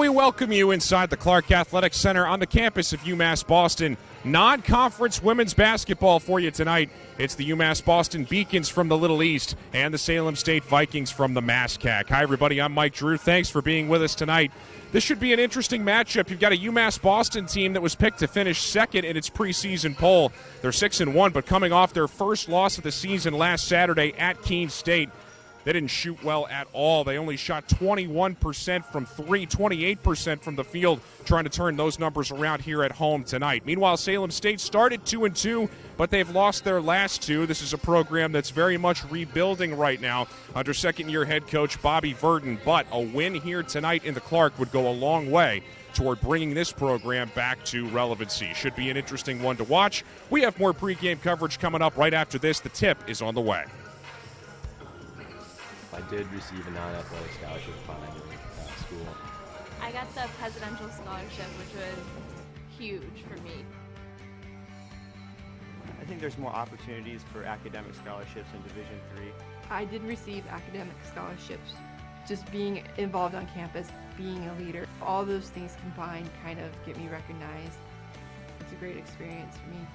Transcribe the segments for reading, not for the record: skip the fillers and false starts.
we welcome you inside the Clark Athletic Center on the campus of UMass Boston. Non-conference women's basketball for you tonight. It's the UMass Boston Beacons from the Little East and the Salem State Vikings from the MASCAC. Hi, everybody. I'm Mike Drew. Thanks for being with us tonight. This should be an interesting matchup. You've got a UMass Boston team that was picked to finish second in its preseason poll. They're 6-1, but coming off their first loss of the season last Saturday at Keene State. They didn't shoot well at all. They only shot 21% from three, 28% from the field, trying to turn those numbers around here at home tonight. Meanwhile, Salem State started 2-2, but they've lost their last two. This is a program that's very much rebuilding right now under second-year head coach Bobby Verdon. But a win here tonight in the Clark would go a long way toward bringing this program back to relevancy. Should be an interesting one to watch. We have more pregame coverage coming up right after this. The tip is on the way. I did receive a non-athletic scholarship upon entering school. I got the presidential scholarship, which was huge for me. I think there's more opportunities for academic scholarships in Division III. I did receive academic scholarships. Just being involved on campus, being a leader, all those things combined kind of get me recognized. It's a great experience for me.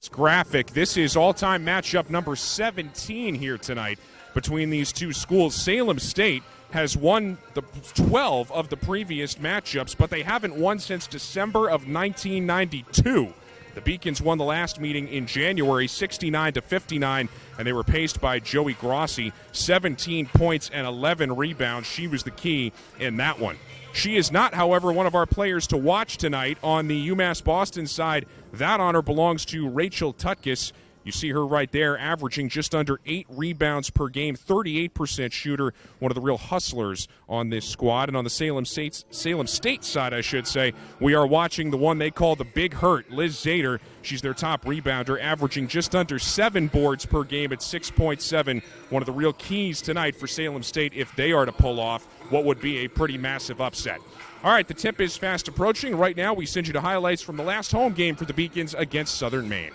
Graphic. This is all-time matchup number 17 here tonight between these two schools. Salem State has won the 12 of the previous matchups, but they haven't won since December of 1992. The Beacons won the last meeting in January, 69-59, and they were paced by Joey Grossi, 17 points and 11 rebounds. She was the key in that one. She is not, however, one of our players to watch tonight on the UMass Boston side. That honor belongs to Rachel Tutkus. You see her right there, averaging just under 8 rebounds per game, 38% shooter, one of the real hustlers on this squad. And on the Salem State side, I should say, we are watching the one they call the Big Hurt, Liz Zader. She's their top rebounder, averaging just under 7 boards per game at 6.7. One of the real keys tonight for Salem State if they are to pull off what would be a pretty massive upset. All right, the tip is fast approaching. Right now, we send you to highlights from the last home game for the Beacons against Southern Maine.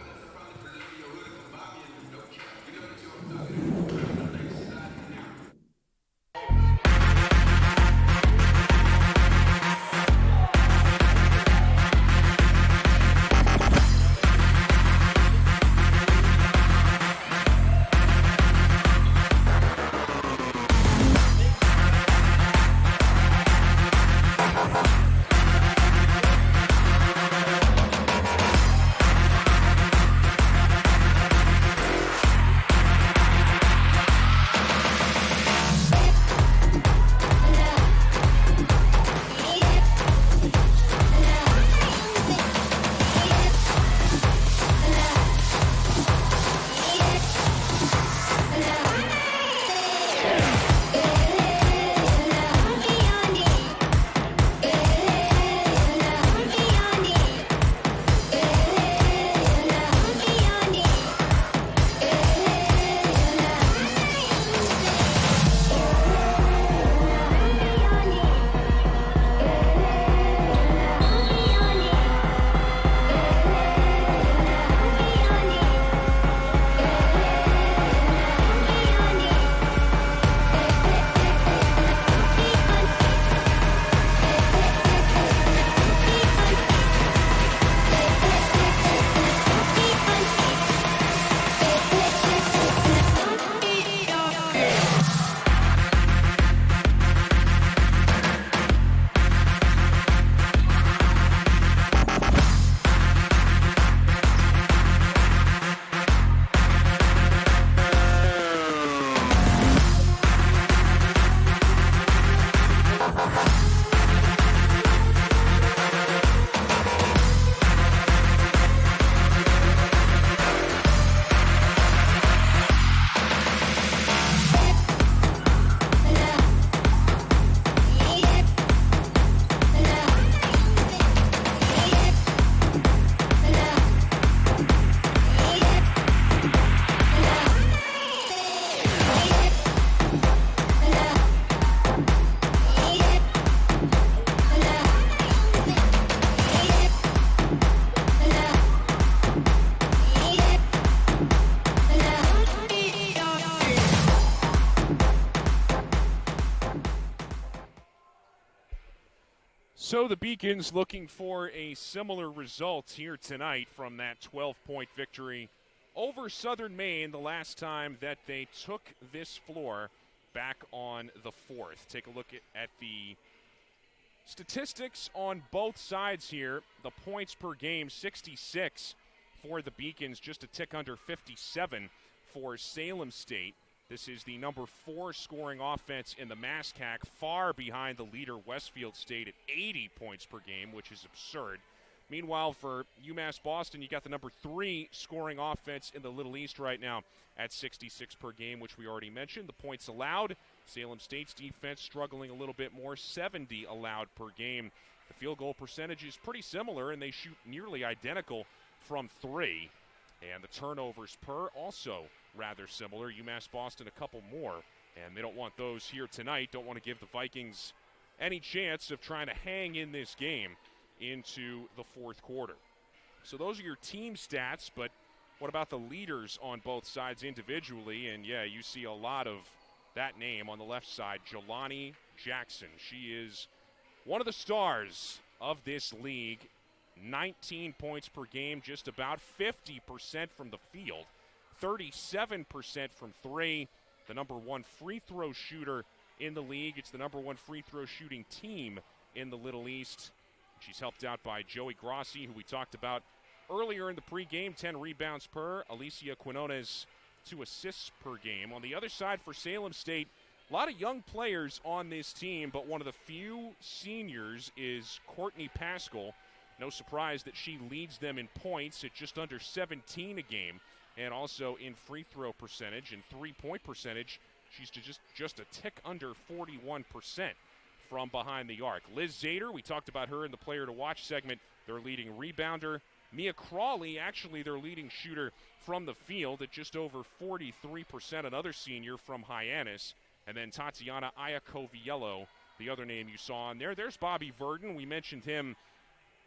So the Beacons looking for a similar result here tonight from that 12-point victory over Southern Maine the last time that they took this floor back on the 4th. Take a look at the statistics on both sides here. The points per game, 66 for the Beacons, just a tick under 57 for Salem State. This is the number 4 scoring offense in the MASCAC, far behind the leader Westfield State at 80 points per game, which is absurd. Meanwhile, for UMass Boston, you got the number 3 scoring offense in the Little East right now at 66 per game, which we already mentioned. The points allowed, Salem State's defense struggling a little bit more, 70 allowed per game. The field goal percentage is pretty similar, and they shoot nearly identical from 3. And the turnovers per also rather similar. UMass Boston a couple more, and they don't want those here tonight. Don't want to give the Vikings any chance of trying to hang in this game into the fourth quarter. So those are your team stats, but what about the leaders on both sides individually? And yeah, you see a lot of that name on the left side, Jelani Jackson. She is one of the stars of this league. 19 points per game, just about 50% from the field, 37% from 3. The number 1 free throw shooter in the league. It's the number 1 free throw shooting team in the Little East. She's helped out by Joey Grossi, who we talked about earlier in the pregame, 10 rebounds per. Alicia Quinones, 2 assists per game. On the other side for Salem State, a lot of young players on this team, but one of the few seniors is Courtney Pascal. No surprise that she leads them in points at just under 17 a game, and also in free throw percentage and 3-point percentage. She's just a tick under 41% from behind the arc. Liz Zader, we talked about her in the player to watch segment, their leading rebounder. Mia Crawley, actually their leading shooter from the field at just over 43%, another senior from Hyannis. And then Tatiana Iacoviello, the other name you saw on there. There's Bobby Verdon. We mentioned him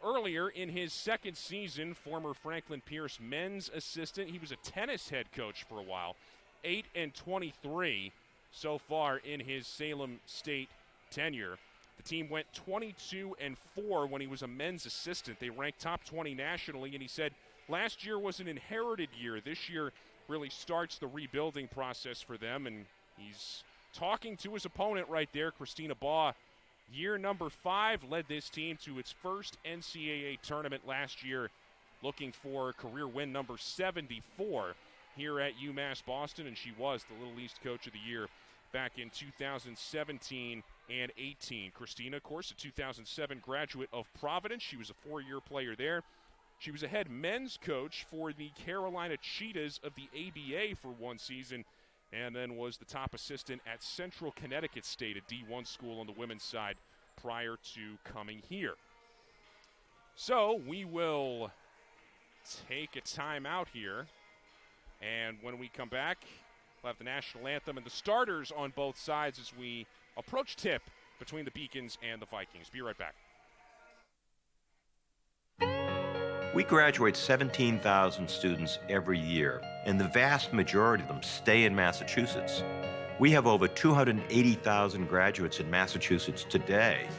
earlier in his second season, former Franklin Pierce men's assistant. He was a tennis head coach for a while. 8-23 so far in his Salem State tenure. The team went 22-4 when he was a men's assistant. They ranked top 20 nationally, and he said last year was an inherited year. This year really starts the rebuilding process for them, and he's talking to his opponent right there, Christina Baugh. Year number 5, led this team to its first NCAA tournament last year, looking for career win number 74 here at UMass Boston, and she was the Little East Coach of the Year back in 2017 and 18. Christina, of course, a 2007 graduate of Providence. She was a 4-year player there. She was a head men's coach for the Carolina Cheetahs of the ABA for one season, and then was the top assistant at Central Connecticut State, a D1 school on the women's side, prior to coming here. So we will take a timeout here, and when we come back, we'll have the national anthem and the starters on both sides as we approach tip between the Beacons and the Vikings. Be right back. We graduate 17,000 students every year, and the vast majority of them stay in Massachusetts. We have over 280,000 graduates in Massachusetts today.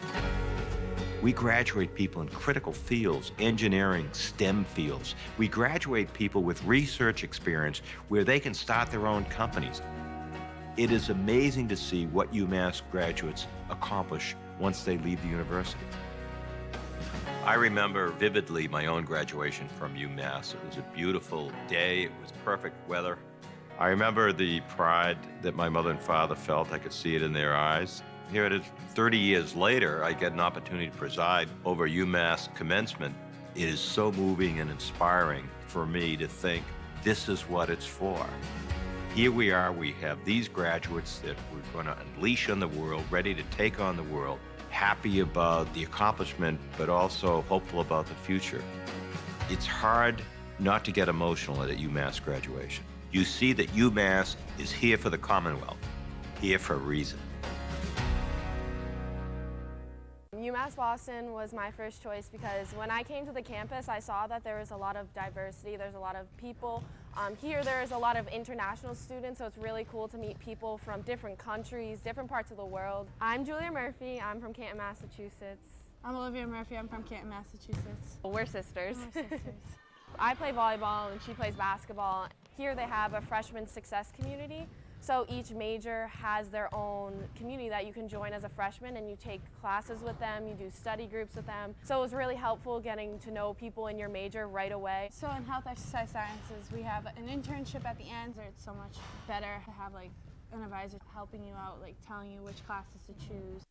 We graduate people in critical fields, engineering, STEM fields. We graduate people with research experience where they can start their own companies. It is amazing to see what UMass graduates accomplish once they leave the university. I remember vividly my own graduation from UMass. It was a beautiful day. It was perfect weather. I remember the pride that my mother and father felt. I could see it in their eyes. Here it is, 30 years later, I get an opportunity to preside over UMass commencement. It is so moving and inspiring for me to think this is what it's for. Here we are, we have these graduates that we're going to unleash on the world, ready to take on the world, happy about the accomplishment, but also hopeful about the future. It's hard not to get emotional at a UMass graduation. You see that UMass is here for the Commonwealth, here for a reason. UMass Boston was my first choice because when I came to the campus, I saw that there was a lot of diversity. There's a lot of people. Here there is a lot of international students, so it's really cool to meet people from different countries, different parts of the world. I'm Julia Murphy. I'm from Canton, Massachusetts. I'm Olivia Murphy. I'm from Canton, Massachusetts. We're sisters. We're sisters. I play volleyball and she plays basketball. Here they have a freshman success community. So each major has their own community that you can join as a freshman, and you take classes with them, you do study groups with them. So it was really helpful getting to know people in your major right away. So in health exercise sciences, we have an internship at the end, where it's so much better to have like an advisor helping you out, like telling you which classes to choose.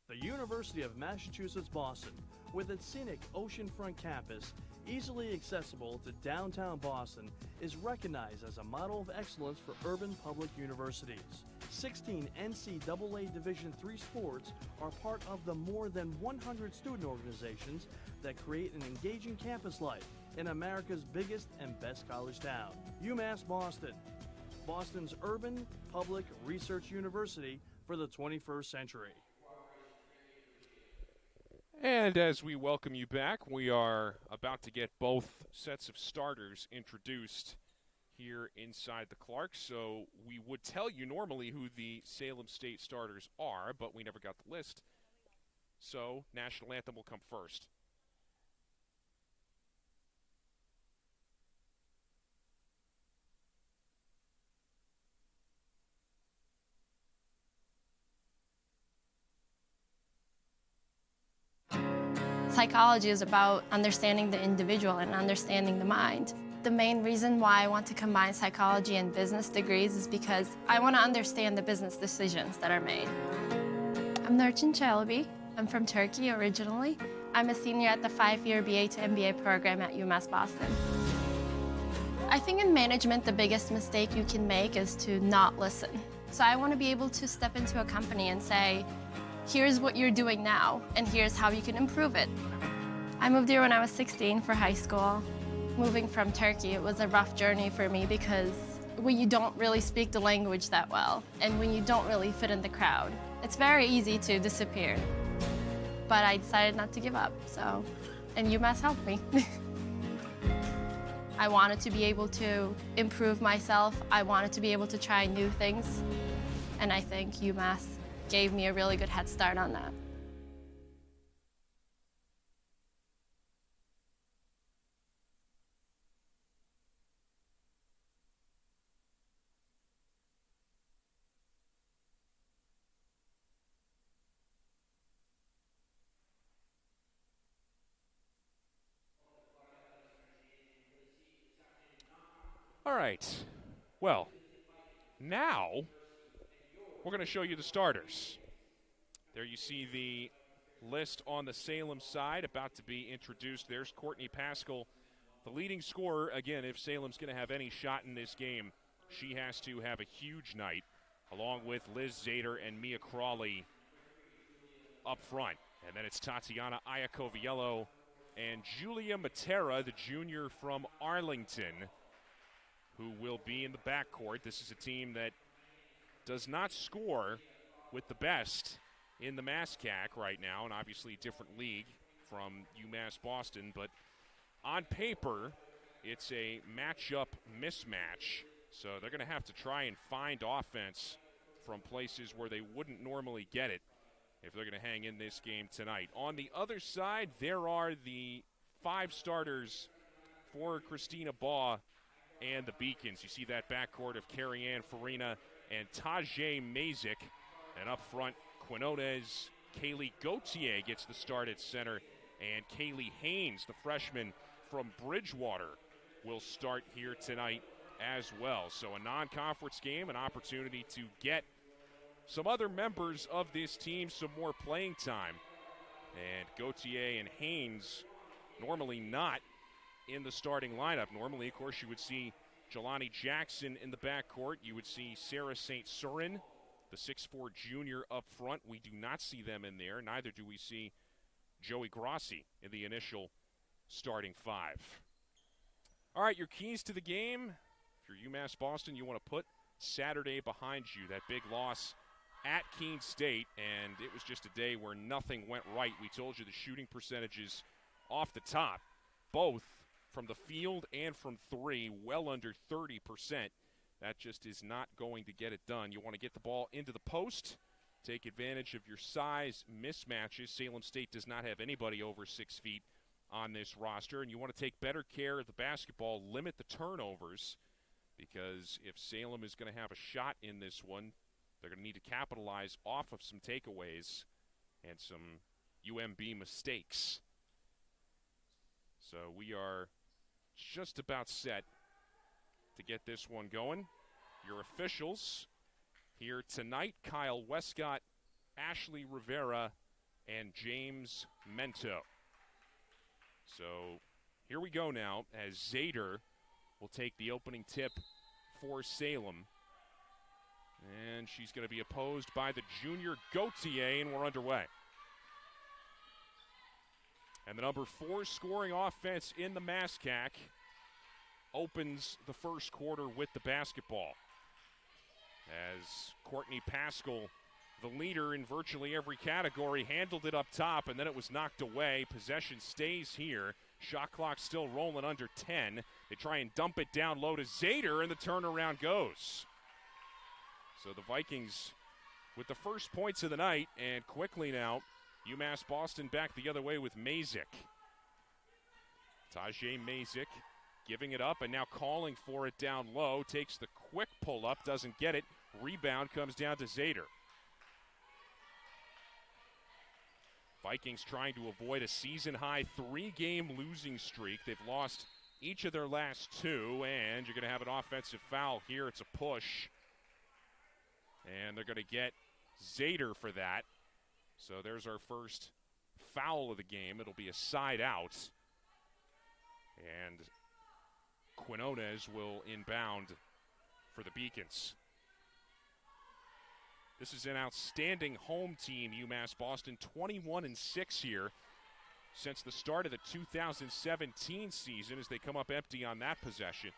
The University of Massachusetts Boston, with its scenic oceanfront campus, easily accessible to downtown Boston, is recognized as a model of excellence for urban public universities. 16 NCAA Division III sports are part of the more than 100 student organizations that create an engaging campus life in America's biggest and best college town. UMass Boston, Boston's urban public research university for the 21st century. And as we welcome you back, we are about to get both sets of starters introduced here inside the Clark. So we would tell you normally who the Salem State starters are, but we never got the list. So national anthem will come first. Psychology is about understanding the individual and understanding the mind. The main reason why I want to combine psychology and business degrees is because I want to understand the business decisions that are made. I'm Nurçin Çelebi. I'm from Turkey originally. I'm a senior at the 5-year BA to MBA program at UMass Boston. I think in management, the biggest mistake you can make is to not listen. So I want to be able to step into a company and say, here's what you're doing now, and here's how you can improve it. I moved here when I was 16 for high school. Moving from Turkey, it was a rough journey for me because when you don't really speak the language that well, and when you don't really fit in the crowd, it's very easy to disappear. But I decided not to give up, and UMass helped me. I wanted to be able to improve myself. I wanted to be able to try new things, and I think UMass gave me a really good head start on that. All right. Well, now we're going to show you the starters. There you see the list on the Salem side about to be introduced. There's Courtney Pascal, the leading scorer. Again, if Salem's going to have any shot in this game, she has to have a huge night, along with Liz Zader and Mia Crawley up front. And then it's Tatiana Iacoviello and Julia Matera, the junior from Arlington, who will be in the backcourt. This is a team that does not score with the best in the MASCAC right now, and obviously different league from UMass Boston, but on paper, it's a matchup mismatch, so they're going to have to try and find offense from places where they wouldn't normally get it if they're going to hang in this game tonight. On the other side, there are the 5 starters for Christina Baugh and the Beacons. You see that backcourt of Carrie Ann Farina and Tajay Mazik. And up front, Quinones, Kaylee Gauthier gets the start at center. And Kaylee Haynes, the freshman from Bridgewater, will start here tonight as well. So a non-conference game, an opportunity to get some other members of this team some more playing time. And Gauthier and Haynes normally not in the starting lineup. Normally, of course, you would see Jelani Jackson in the backcourt. You would see Sarah St. Surin, the 6'4 junior up front. We do not see them in there. Neither do we see Joey Grossi in the initial starting five. All right, your keys to the game. If you're UMass Boston, you want to put Saturday behind you. That big loss at Keene State, and it was just a day where nothing went right. We told you the shooting percentages off the top, both from the field and from three, well under 30%. That just is not going to get it done. You want to get the ball into the post, take advantage of your size mismatches. Salem State does not have anybody over 6 feet on this roster, and you want to take better care of the basketball, limit the turnovers, because if Salem is going to have a shot in this one, they're going to need to capitalize off of some takeaways and some UMB mistakes. So we are just about set to get this one going. Your officials here tonight: Kyle Westcott, Ashley Rivera, and James Mento. So here we go now as Zader will take the opening tip for Salem. And she's going to be opposed by the junior Gauthier, and we're underway. And the number 4 scoring offense in the MASCAC opens the first quarter with the basketball. As Courtney Pascal, the leader in virtually every category, handled it up top, and then it was knocked away. Possession stays here. Shot clock still rolling under 10. They try and dump it down low to Zader, and the turnaround goes. So the Vikings with the first points of the night, and quickly now, UMass Boston back the other way with Mazik. Tajay Mazik giving it up and now calling for it down low. Takes the quick pull-up, doesn't get it. Rebound comes down to Zader. Vikings trying to avoid a season-high 3-game losing streak. They've lost each of their last 2, and you're going to have an offensive foul here. It's a push. And they're going to get Zader for that. So there's our first foul of the game. It'll be a side out. And Quinones will inbound for the Beacons. This is an outstanding home team, UMass Boston, 21-6 here since the start of the 2017 season as they come up empty on that possession.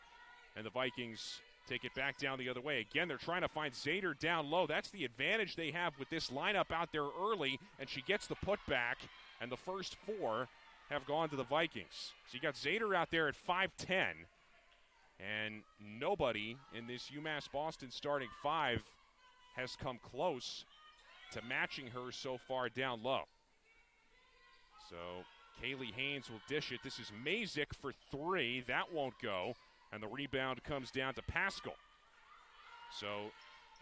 And the Vikings take it back down the other way. Again, they're trying to find Zader down low. That's the advantage they have with this lineup out there early, and she gets the putback, and the first 4 have gone to the Vikings. So you got Zader out there at 5'10", and nobody in this UMass Boston starting 5 has come close to matching her so far down low. So Kaylee Haynes will dish it. This is Mazik for 3. That won't go. And the rebound comes down to Pascal. So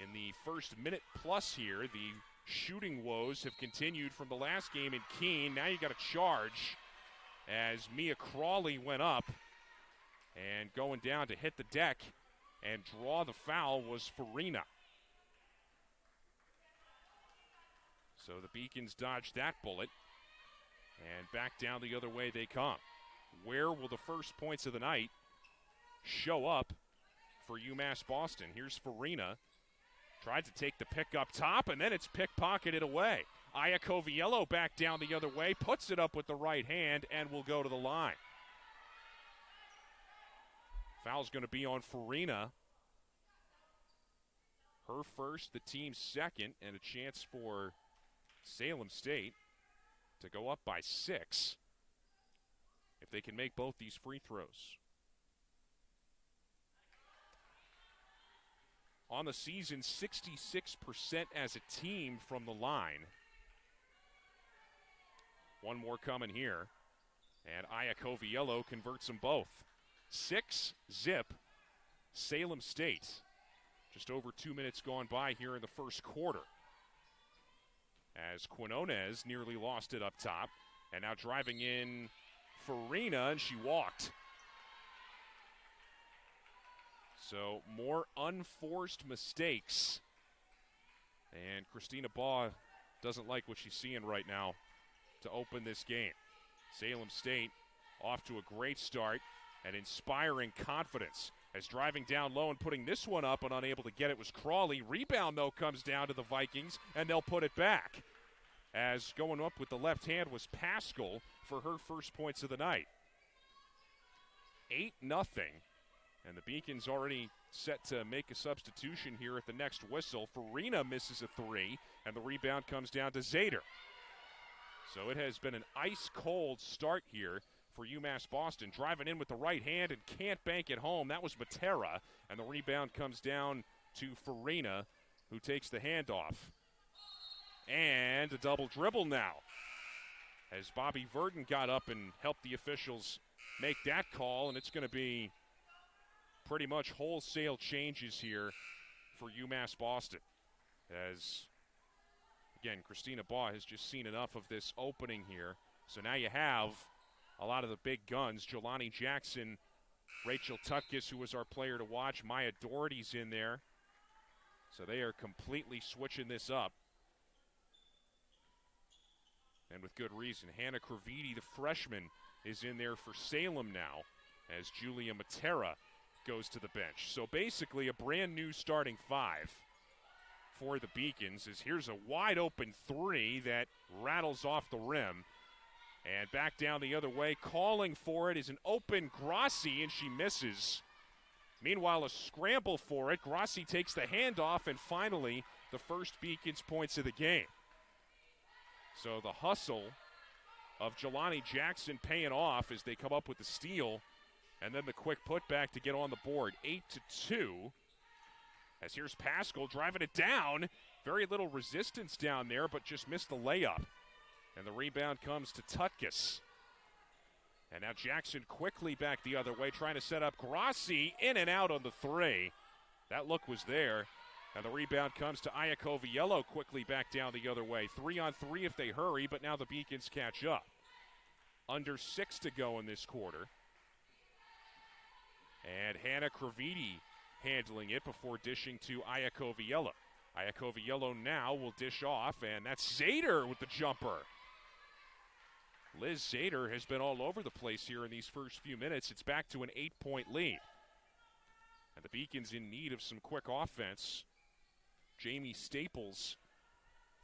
in the first minute plus here, the shooting woes have continued from the last game in Keene. Now you got a charge as Mia Crawley went up, and going down to hit the deck and draw the foul was Farina. So the Beacons dodged that bullet, and back down the other way they come. Where will the first points of the night show up for UMass Boston? Here's Farina. Tried to take the pick up top, and then it's pickpocketed away. Aya Coviello back down the other way, puts it up with the right hand, and will go to the line. Foul's going to be on Farina. Her first, the team's second, and a chance for Salem State to go up by 6 if they can make both these free throws. On the season, 66% as a team from the line. One more coming here, and Aya Coviello converts them both. 6-zip, Salem State. Just over 2 minutes gone by here in the first quarter, as Quinones nearly lost it up top, and now driving in Farina, and she walked. So more unforced mistakes, and Christina Baugh doesn't like what she's seeing right now to open this game. Salem State off to a great start and inspiring confidence as driving down low and putting this one up and unable to get it was Crawley. Rebound, though, comes down to the Vikings, and they'll put it back. As going up with the left hand was Pascal for her first points of the night. 8-0, and the Beacons already set to make a substitution here at the next whistle. Farina misses a three, and the rebound comes down to Zader. So it has been an ice-cold start here for UMass Boston. Driving in with the right hand and can't bank it home. That was Matera, and the rebound comes down to Farina, who takes the handoff. And a double dribble now, as Bobby Verdon got up and helped the officials make that call, and it's going to be pretty much wholesale changes here for UMass Boston. As, again, Christina Baugh has just seen enough of this opening here. So now you have a lot of the big guns. Jelani Jackson, Rachel Tutkus, who was our player to watch. Maya Doherty's in there. So they are completely switching this up. And with good reason. Hannah Kraviti, the freshman, is in there for Salem now, as Julia Matera goes to the bench. So basically a brand new starting five for the Beacons. As here's a wide open three that rattles off the rim. And back down the other way, calling for it is an open Grassi, and she misses. Meanwhile, a scramble for it. Grassi takes the handoff, and finally the first Beacons points of the game. So the hustle of Jelani Jackson paying off as they come up with the steal, and then the quick putback to get on the board. 8-2. As here's Pascal driving it down. Very little resistance down there, but just missed the layup. And the rebound comes to Tutkus. And now Jackson quickly back the other way, trying to set up Grassi, in and out on the three. That look was there. And the rebound comes to Iacoviello, quickly back down the other way. 3-on-3 if they hurry, but now the Beacons catch up. Under 6 to go in this quarter. And Hannah Kraviti handling it before dishing to Iacoviello. Iacoviello now will dish off, and that's Zader with the jumper. Liz Zader has been all over the place here in these first few minutes. It's back to an 8-point lead. And the Beacons in need of some quick offense. Jamie Staples,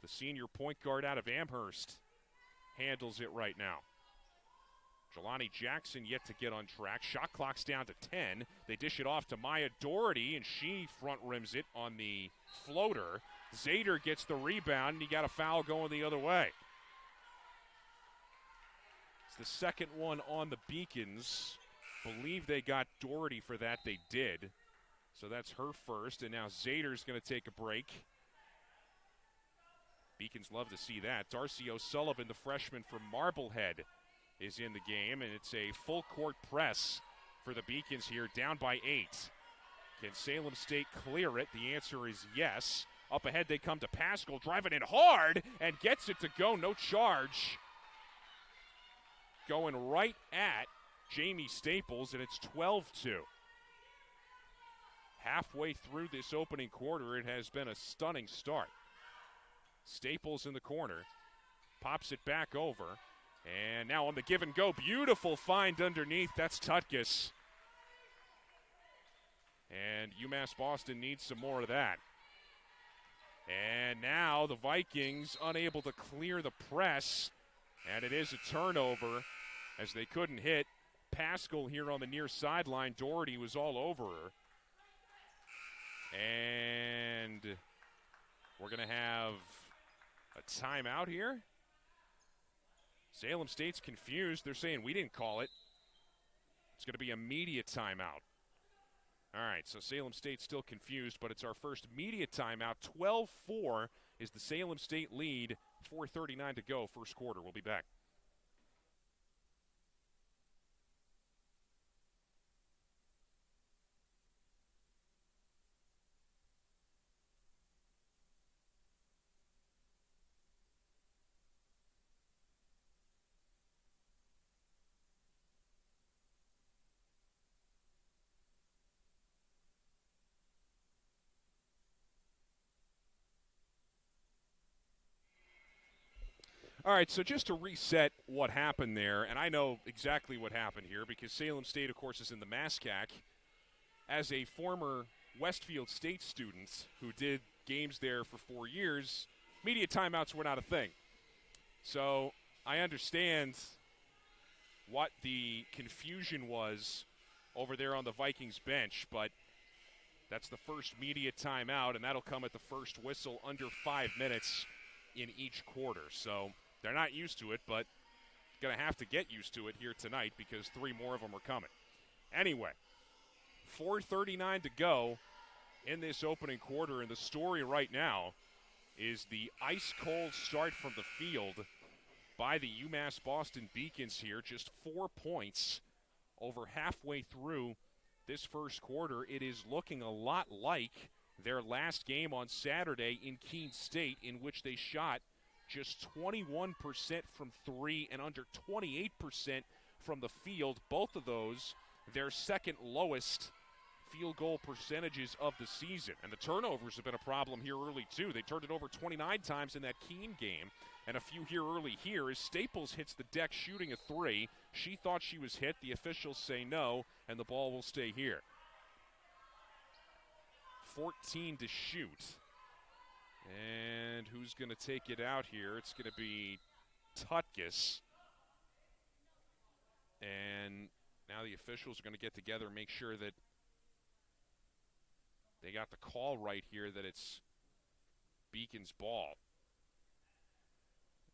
the senior point guard out of Amherst, handles it right now. Jelani Jackson yet to get on track. Shot clock's down to 10. They dish it off to Maya Doherty, and she front rims it on the floater. Zader gets the rebound, and he got a foul going the other way. It's the second one on the Beacons. Believe they got Doherty for that. They did. So that's her first, and now Zader's going to take a break. Beacons love to see that. Darcy O'Sullivan, the freshman from Marblehead, is in the game, and it's a full court press for the Beacons here, down by 8. Can Salem State clear it? The answer is yes. Up ahead they come to Pascal, driving it hard, and gets it to go, no charge. Going right at Jamie Staples, and it's 12-2. Halfway through this opening quarter, it has been a stunning start. Staples in the corner, pops it back over, and now on the give and go, beautiful find underneath. That's Tutkus. And UMass Boston needs some more of that. And now the Vikings unable to clear the press, and it is a turnover as they couldn't hit. Pascal here on the near sideline. Doherty was all over her. And we're going to have a timeout here. Salem State's confused. They're saying we didn't call it. It's going to be a media timeout. All right, so Salem State's still confused, but it's our first media timeout. 12-4 is the Salem State lead. 4:39 to go, first quarter. We'll be back. All right, so just to reset what happened there, and I know exactly what happened here because Salem State, of course, is in the MASCAC. As a former Westfield State student who did games there for 4 years, media timeouts were not a thing. So I understand what the confusion was over there on the Vikings bench, but that's the first media timeout, and that'll come at the first whistle under 5 minutes in each quarter. So they're not used to it, but going to have to get used to it here tonight because 3 more of them are coming. Anyway, 4:39 to go in this opening quarter, and the story right now is the ice-cold start from the field by the UMass Boston Beacons here. Just 4 points over halfway through this first quarter. It is looking a lot like their last game on Saturday in Keene State, in which they shot just 21% from 3 and under 28% from the field. Both of those, their second lowest field goal percentages of the season. And the turnovers have been a problem here early, too. They turned it over 29 times in that Keene game, and a few here early here as Staples hits the deck shooting a 3. She thought she was hit. The officials say no, and the ball will stay here. 14 to shoot. And who's going to take it out here? It's going to be Tutkus. And now the officials are going to get together and make sure that they got the call right here, that it's Beacon's ball.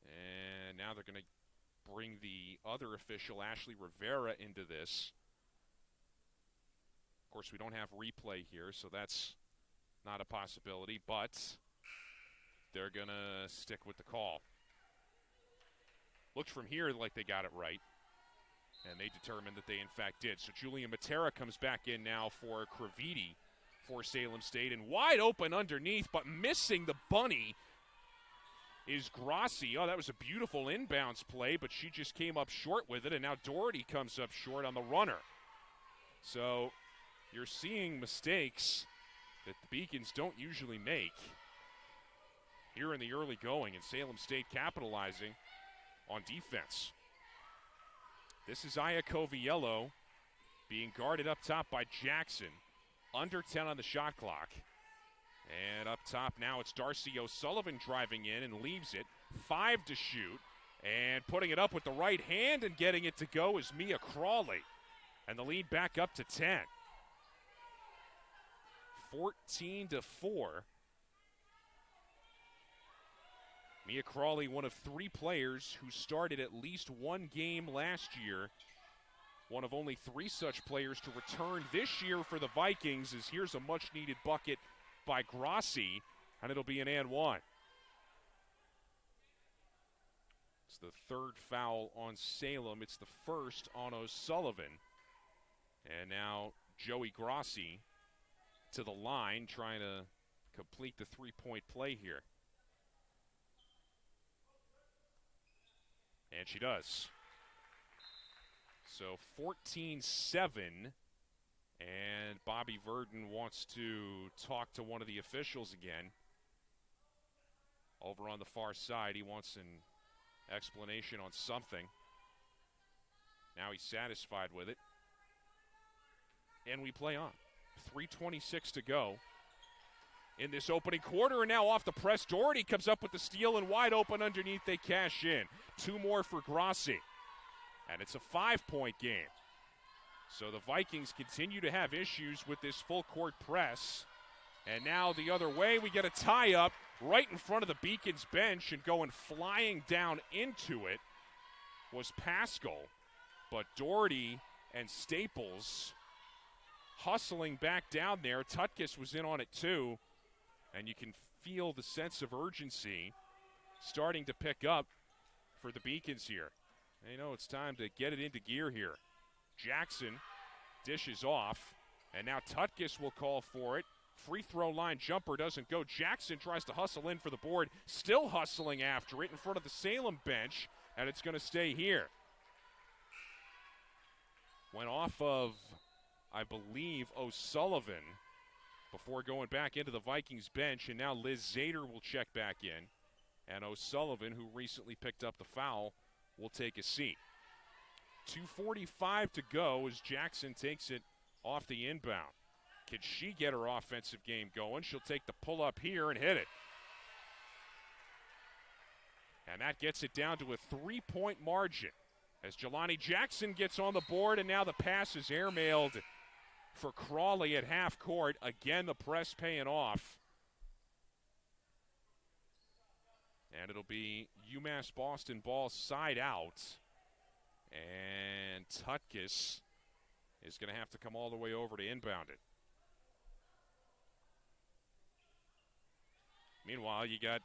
And now they're going to bring the other official, Ashley Rivera, into this. Of course, we don't have replay here, so that's not a possibility, but they're going to stick with the call. Looks from here like they got it right, and they determined that they, in fact, did. So Julia Matera comes back in now for Craviti for Salem State, and wide open underneath, but missing the bunny is Grassi. Oh, that was a beautiful inbounds play, but she just came up short with it, and now Doherty comes up short on the runner. So you're seeing mistakes that the Beacons don't usually make here in the early going, and Salem State capitalizing on defense. This is Aya Coviello being guarded up top by Jackson. Under 10 on the shot clock. And up top now it's Darcy O'Sullivan driving in and leaves it. 5 to shoot. And putting it up with the right hand and getting it to go is Mia Crawley. And the lead back up to 10. 14 to 4. Mia Crawley, one of 3 players who started at least one game last year. One of only 3 such players to return this year for the Vikings, as here's a much-needed bucket by Grassi, and it'll be an and 1. It's the 3rd foul on Salem. It's the 1st on O'Sullivan. And now Joey Grassi to the line, trying to complete the 3-point play here. And she does. So 14-7, and Bobby Verdon wants to talk to one of the officials again. Over on the far side, he wants an explanation on something. Now he's satisfied with it. And we play on. 3:26 to go in this opening quarter, and now off the press, Doherty comes up with the steal, and wide open underneath, they cash in. 2 more for Grassi. And it's a 5-point game. So the Vikings continue to have issues with this full-court press. And now the other way, we get a tie-up right in front of the Beacons bench, and going flying down into it was Pascal. But Doherty and Staples hustling back down there. Tutkus was in on it too. And you can feel the sense of urgency starting to pick up for the Beacons here. They know it's time to get it into gear here. Jackson dishes off, and now Tutkus will call for it. Free throw line jumper doesn't go. Jackson tries to hustle in for the board, still hustling after it in front of the Salem bench, and it's going to stay here. Went off of, I believe, O'Sullivan before going back into the Vikings bench, and now Liz Zader will check back in. And O'Sullivan, who recently picked up the foul, will take a seat. 2:45 to go as Jackson takes it off the inbound. Can she get her offensive game going? She'll take the pull-up here and hit it. And that gets it down to a 3-point margin as Jelani Jackson gets on the board, and now the pass is airmailed for Crawley at half court. Again, the press paying off. And it'll be UMass Boston ball side out. And Tutkus is going to have to come all the way over to inbound it. Meanwhile, you got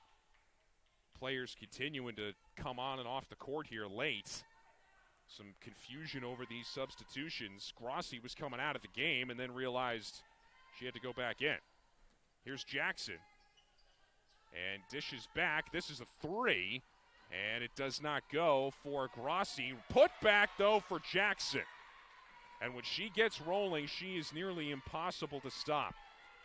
players continuing to come on and off the court here late. Some confusion over these substitutions. Grossi was coming out of the game and then realized she had to go back in. Here's Jackson. And dishes back. This is a three. And it does not go for Grossi. Put back, though, for Jackson. And when she gets rolling, she is nearly impossible to stop.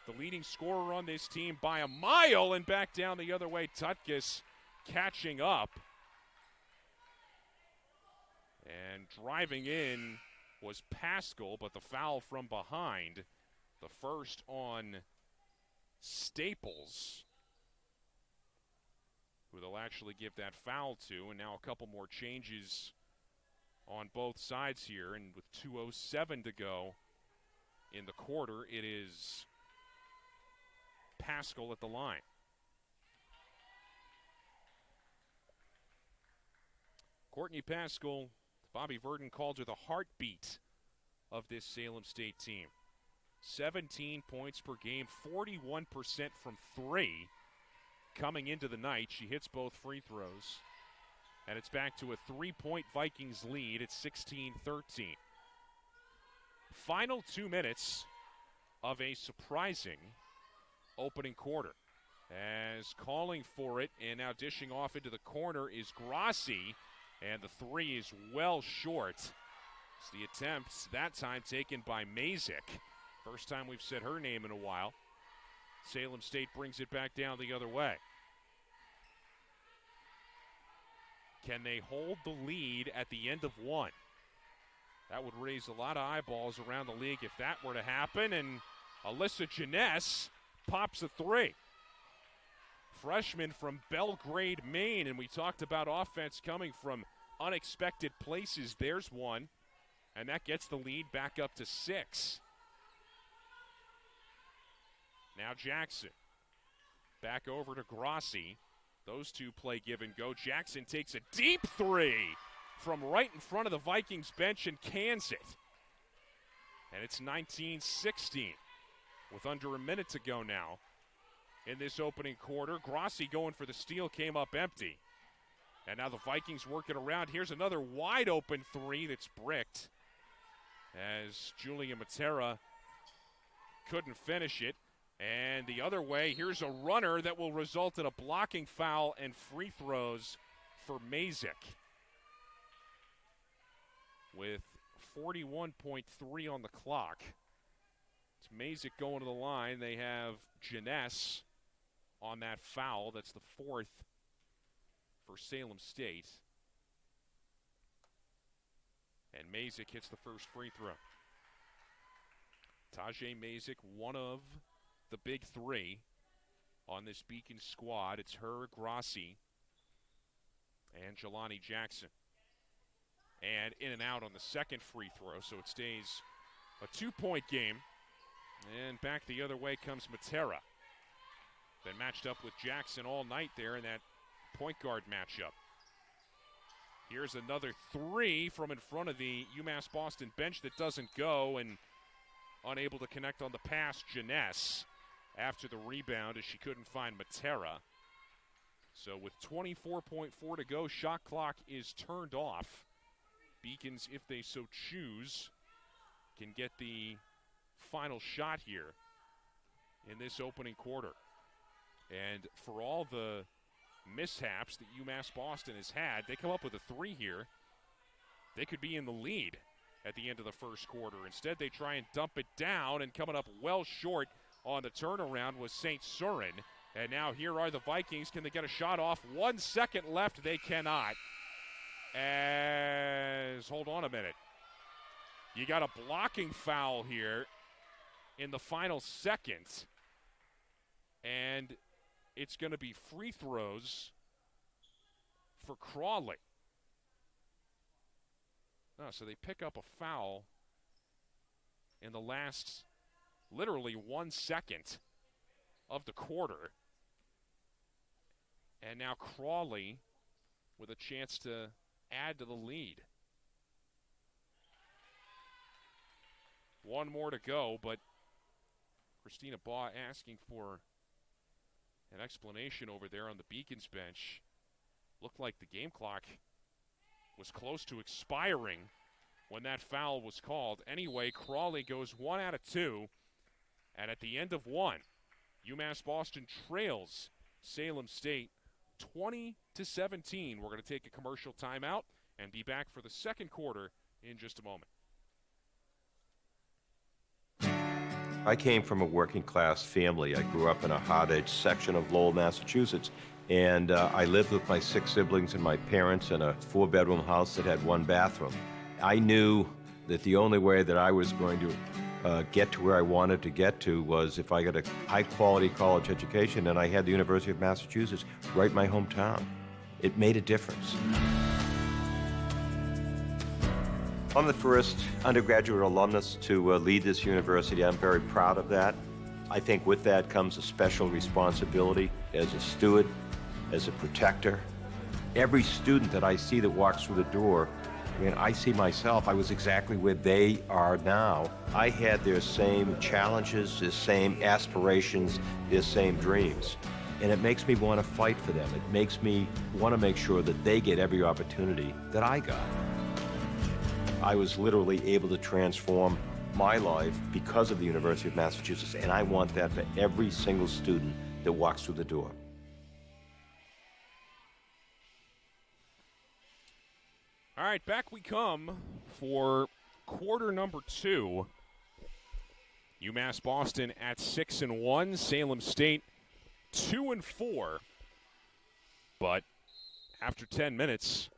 The leading scorer on this team by a mile, and back down the other way. Tutkus catching up. And driving in was Pascal, but the foul from behind. The first on Staples, who they'll actually give that foul to. And now a couple more changes on both sides here. And with 2:07 to go in the quarter, it is Pascal at the line. Courtney Pascal, Bobby Verdon called her the heartbeat of this Salem State team. 17 points per game, 41% from three. Coming into the night, she hits both free throws. And it's back to a 3-point Vikings lead at 16-13. Final 2 minutes of a surprising opening quarter. As calling for it and now dishing off into the corner is Grossi. And the three is well short. It's the attempts that time taken by Mazik. First time we've said her name in a while. Salem State brings it back down the other way. Can they hold the lead at the end of one? That would raise a lot of eyeballs around the league if that were to happen. And Alyssa Jeunesse pops a three. Freshman from Belgrade, Maine. And we talked about offense coming from unexpected places. There's one. And that gets the lead back up to 6. Now Jackson. Back over to Grossi. Those two play give and go. Jackson takes a deep three from right in front of the Vikings bench and cans it. And it's 19-16 with under a minute to go now in this opening quarter. Grossi going for the steal, came up empty. And now the Vikings work it around. Here's another wide open three that's bricked as Julia Matera couldn't finish it. And the other way, here's a runner that will result in a blocking foul and free throws for Mazik. With 41.3 on the clock. It's Mazik going to the line. They have Jeunesse on that foul. That's the fourth for Salem State. And Mazik hits the first free throw. Tajay Mazik, one of the big three on this Beacon squad. It's her, Grossi, and Jelani Jackson. And in and out on the second free throw, so it stays a 2-point game. And back the other way comes Matera. Been matched up with Jackson all night there in that point guard matchup. Here's another three from in front of the UMass Boston bench that doesn't go, and unable to connect on the pass, Jeunesse, after the rebound as she couldn't find Matera. So with 24.4 to go, shot clock is turned off. Beacons, if they so choose, can get the final shot here in this opening quarter. And for all the mishaps that UMass Boston has had, they come up with a three here. They could be in the lead at the end of the first quarter. Instead, they try and dump it down, and coming up well short on the turnaround was St. Surin. And now here are the Vikings. Can they get a shot off? 1 second left. They cannot. Hold on a minute. You got a blocking foul here in the final seconds. And it's going to be free throws for Crawley. Oh, so they pick up a foul in the last literally 1 second of the quarter. And now Crawley with a chance to add to the lead. One more to go, but Christina Baugh asking for an explanation over there on the Beacons bench. Looked like the game clock was close to expiring when that foul was called. Anyway, Crawley goes 1 out of 2, and at the end of 1, UMass Boston trails Salem State 20-17. We're going to take a commercial timeout and be back for the second quarter in just a moment. I came from a working class family. I grew up in a hard-edged section of Lowell, Massachusetts, and I lived with my 6 siblings and my parents in a 4-bedroom house that had 1 bathroom. I knew that the only way that I was going to get to where I wanted to get to was if I got a high-quality college education, and I had the University of Massachusetts right in my hometown. It made a difference. I'm the first undergraduate alumnus to lead this university. I'm very proud of that. I think with that comes a special responsibility as a steward, as a protector. Every student that I see that walks through the door, I see myself. I was exactly where they are now. I had their same challenges, their same aspirations, their same dreams. And it makes me want to fight for them. It makes me want to make sure that they get every opportunity that I got. I was literally able to transform my life because of the University of Massachusetts, and I want that for every single student that walks through the door. All right, back we come for quarter number 2. UMass Boston at 6-1, Salem State 2-4. But after 10 minutes,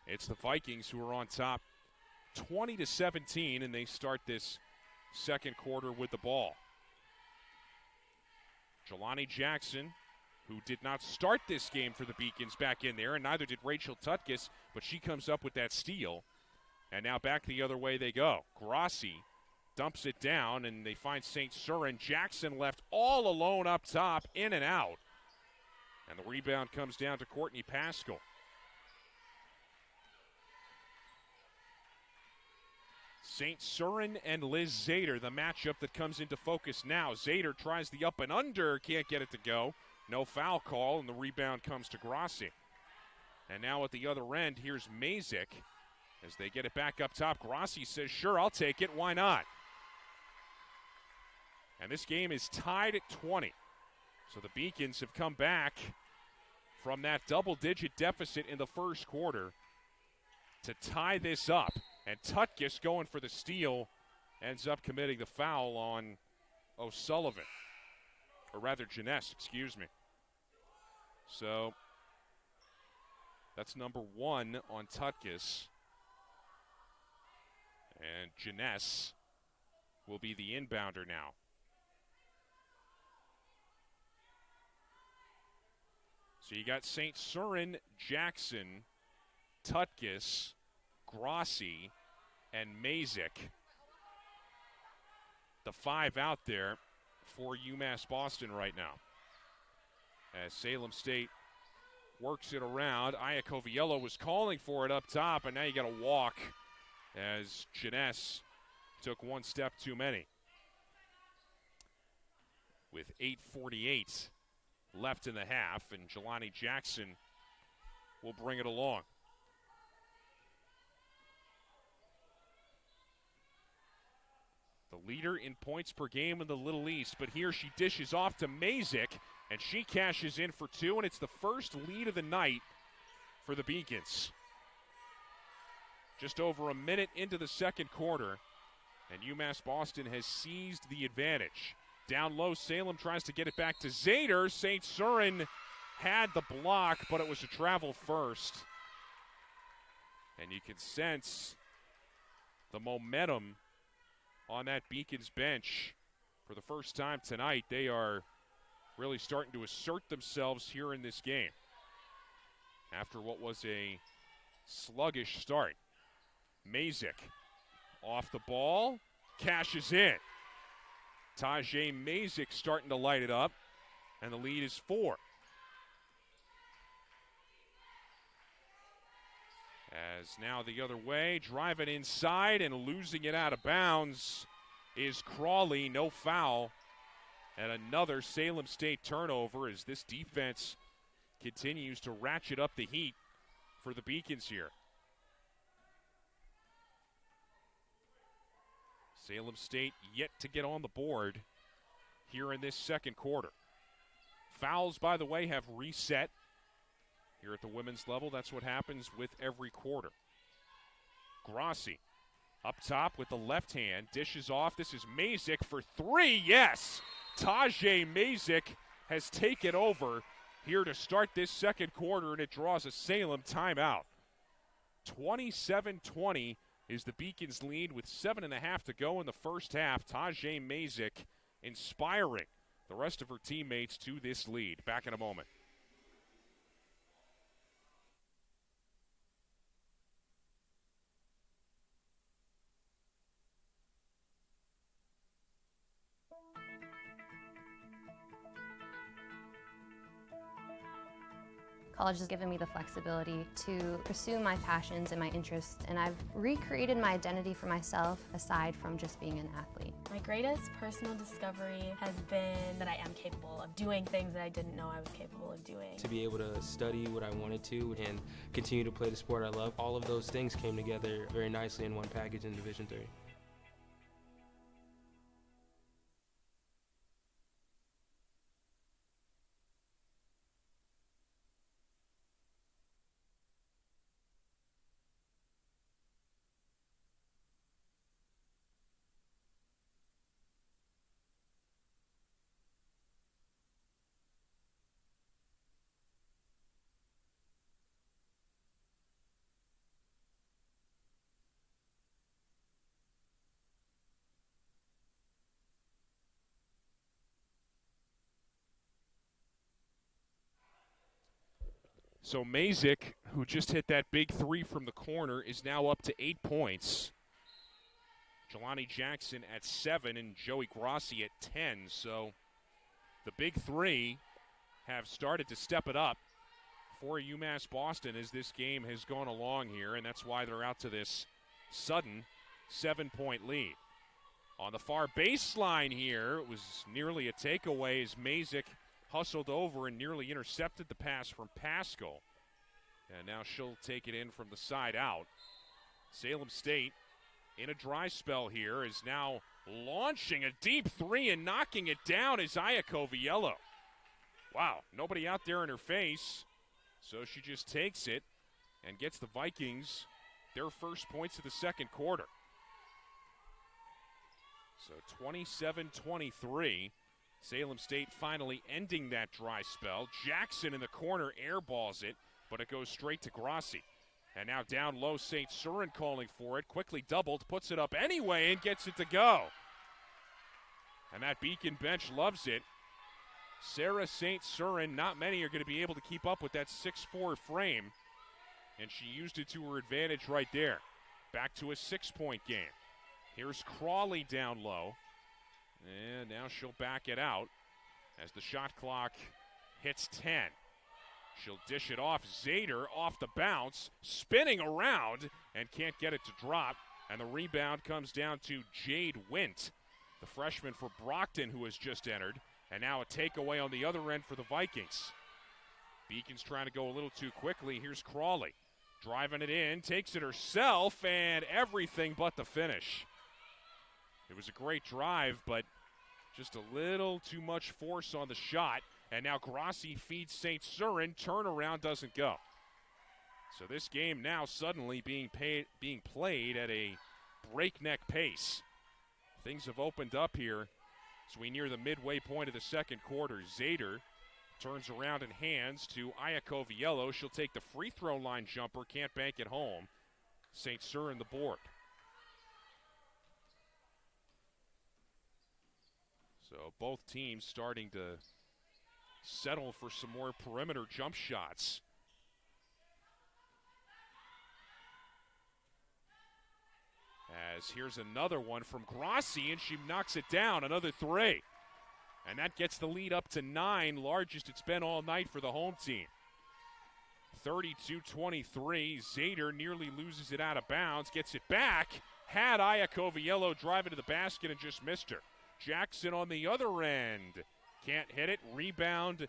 it's the Vikings who are on top 20-17, and they start this second quarter with the ball. Jelani Jackson, who did not start this game for the Beacons, back in there, and neither did Rachel Tutkus, but she comes up with that steal. And now back the other way they go. Grassi dumps it down, and they find St. Cyrin. Jackson left all alone up top, in and out. And the rebound comes down to Courtney Pascal. St. Cyrin and Liz Zader, the matchup that comes into focus now. Zader tries the up and under, can't get it to go. No foul call, and the rebound comes to Grassi. And now at the other end, here's Mazik. As they get it back up top, Grassi says, sure, I'll take it, why not? And this game is tied at 20. So the Beacons have come back from that double-digit deficit in the first quarter to tie this up. And Tutkus, going for the steal, ends up committing the foul on O'Sullivan. Or rather, Jeunesse, excuse me. So that's number 1 on Tutkus. And Jeunesse will be the inbounder now. So you got St. Cyrin, Jackson, Tutkus, Grassi, and Mazik. The 5 out there for UMass Boston right now. As Salem State works it around. Iacoviello was calling for it up top, and now you got a walk as Jeunesse took one step too many. With 8:48 left in the half, and Jelani Jackson will bring it along. The leader in points per game in the Little East, but here she dishes off to Mazik, and she cashes in for 2, and it's the first lead of the night for the Beacons. Just over a minute into the second quarter, and UMass Boston has seized the advantage. Down low, Salem tries to get it back to Zader. St. Surin had the block, but it was a travel first. And you can sense the momentum on that Beacons bench. For the first time tonight, they are really starting to assert themselves here in this game after what was a sluggish start. Mazik off the ball, cashes in. Tajay Mazik starting to light it up, and the lead is 4. As now the other way, driving inside and losing it out of bounds is Crawley, no foul. And another Salem State turnover as this defense continues to ratchet up the heat for the Beacons here. Salem State yet to get on the board here in this second quarter. Fouls, by the way, have reset here at the women's level. That's what happens with every quarter. Grossi up top with the left hand, dishes off. This is Mazik for 3, yes! Tajay Mazik has taken over here to start this second quarter, and it draws a Salem timeout. 27-20 is the Beacons' lead with 7.5 to go in the first half. Tajay Mazik inspiring the rest of her teammates to this lead. Back in a moment. College has given me the flexibility to pursue my passions and my interests, and I've recreated my identity for myself aside from just being an athlete. My greatest personal discovery has been that I am capable of doing things that I didn't know I was capable of doing. To be able to study what I wanted to and continue to play the sport I love, all of those things came together very nicely in one package in Division III. So Mazik, who just hit that big 3 from the corner, is now up to 8 points. Jelani Jackson at 7 and Joey Grossi at 10. So the big 3 have started to step it up for UMass Boston as this game has gone along here, and that's why they're out to this sudden 7-point lead. On the far baseline here, it was nearly a takeaway as Mazik hustled over and nearly intercepted the pass from Pascal. And now she'll take it in from the side out. Salem State in a dry spell here is now launching a deep 3 and knocking it down is Aya Coviello. Wow, nobody out there in her face. So she just takes it and gets the Vikings their first points of the second quarter. So 27-23. Salem State finally ending that dry spell. Jackson in the corner airballs it, but it goes straight to Grossi. And now down low, St. Surin calling for it. Quickly doubled, puts it up anyway, and gets it to go. And that Beacon bench loves it. Sarah St. Surin, not many are going to be able to keep up with that 6'4" frame. And she used it to her advantage right there. Back to a 6-point game. Here's Crawley down low. And now she'll back it out as the shot clock hits 10. She'll dish it off. Zader off the bounce, spinning around, and can't get it to drop. And the rebound comes down to Jade Wint, the freshman for Brockton who has just entered. And now a takeaway on the other end for the Vikings. Beacon's trying to go a little too quickly. Here's Crawley driving it in, takes it herself, and everything but the finish. It was a great drive, but just a little too much force on the shot. And now Grossi feeds St. Surin. Turnaround doesn't go. So this game now suddenly being played at a breakneck pace. Things have opened up here As we near the midway point of the second quarter, Zader turns around and hands to Iacoviello. She'll take the free throw line jumper, can't bank it home. St. Cyr on the board. So both teams starting to settle for some more perimeter jump shots. As here's another one from Grassi, and she knocks it down, another three. And that gets the lead up to 9, largest it's been all night for the home team. 32-23, Zader nearly loses it out of bounds, gets it back, had Iacoviello driving to the basket and just missed her. Jackson on the other end, can't hit it, rebound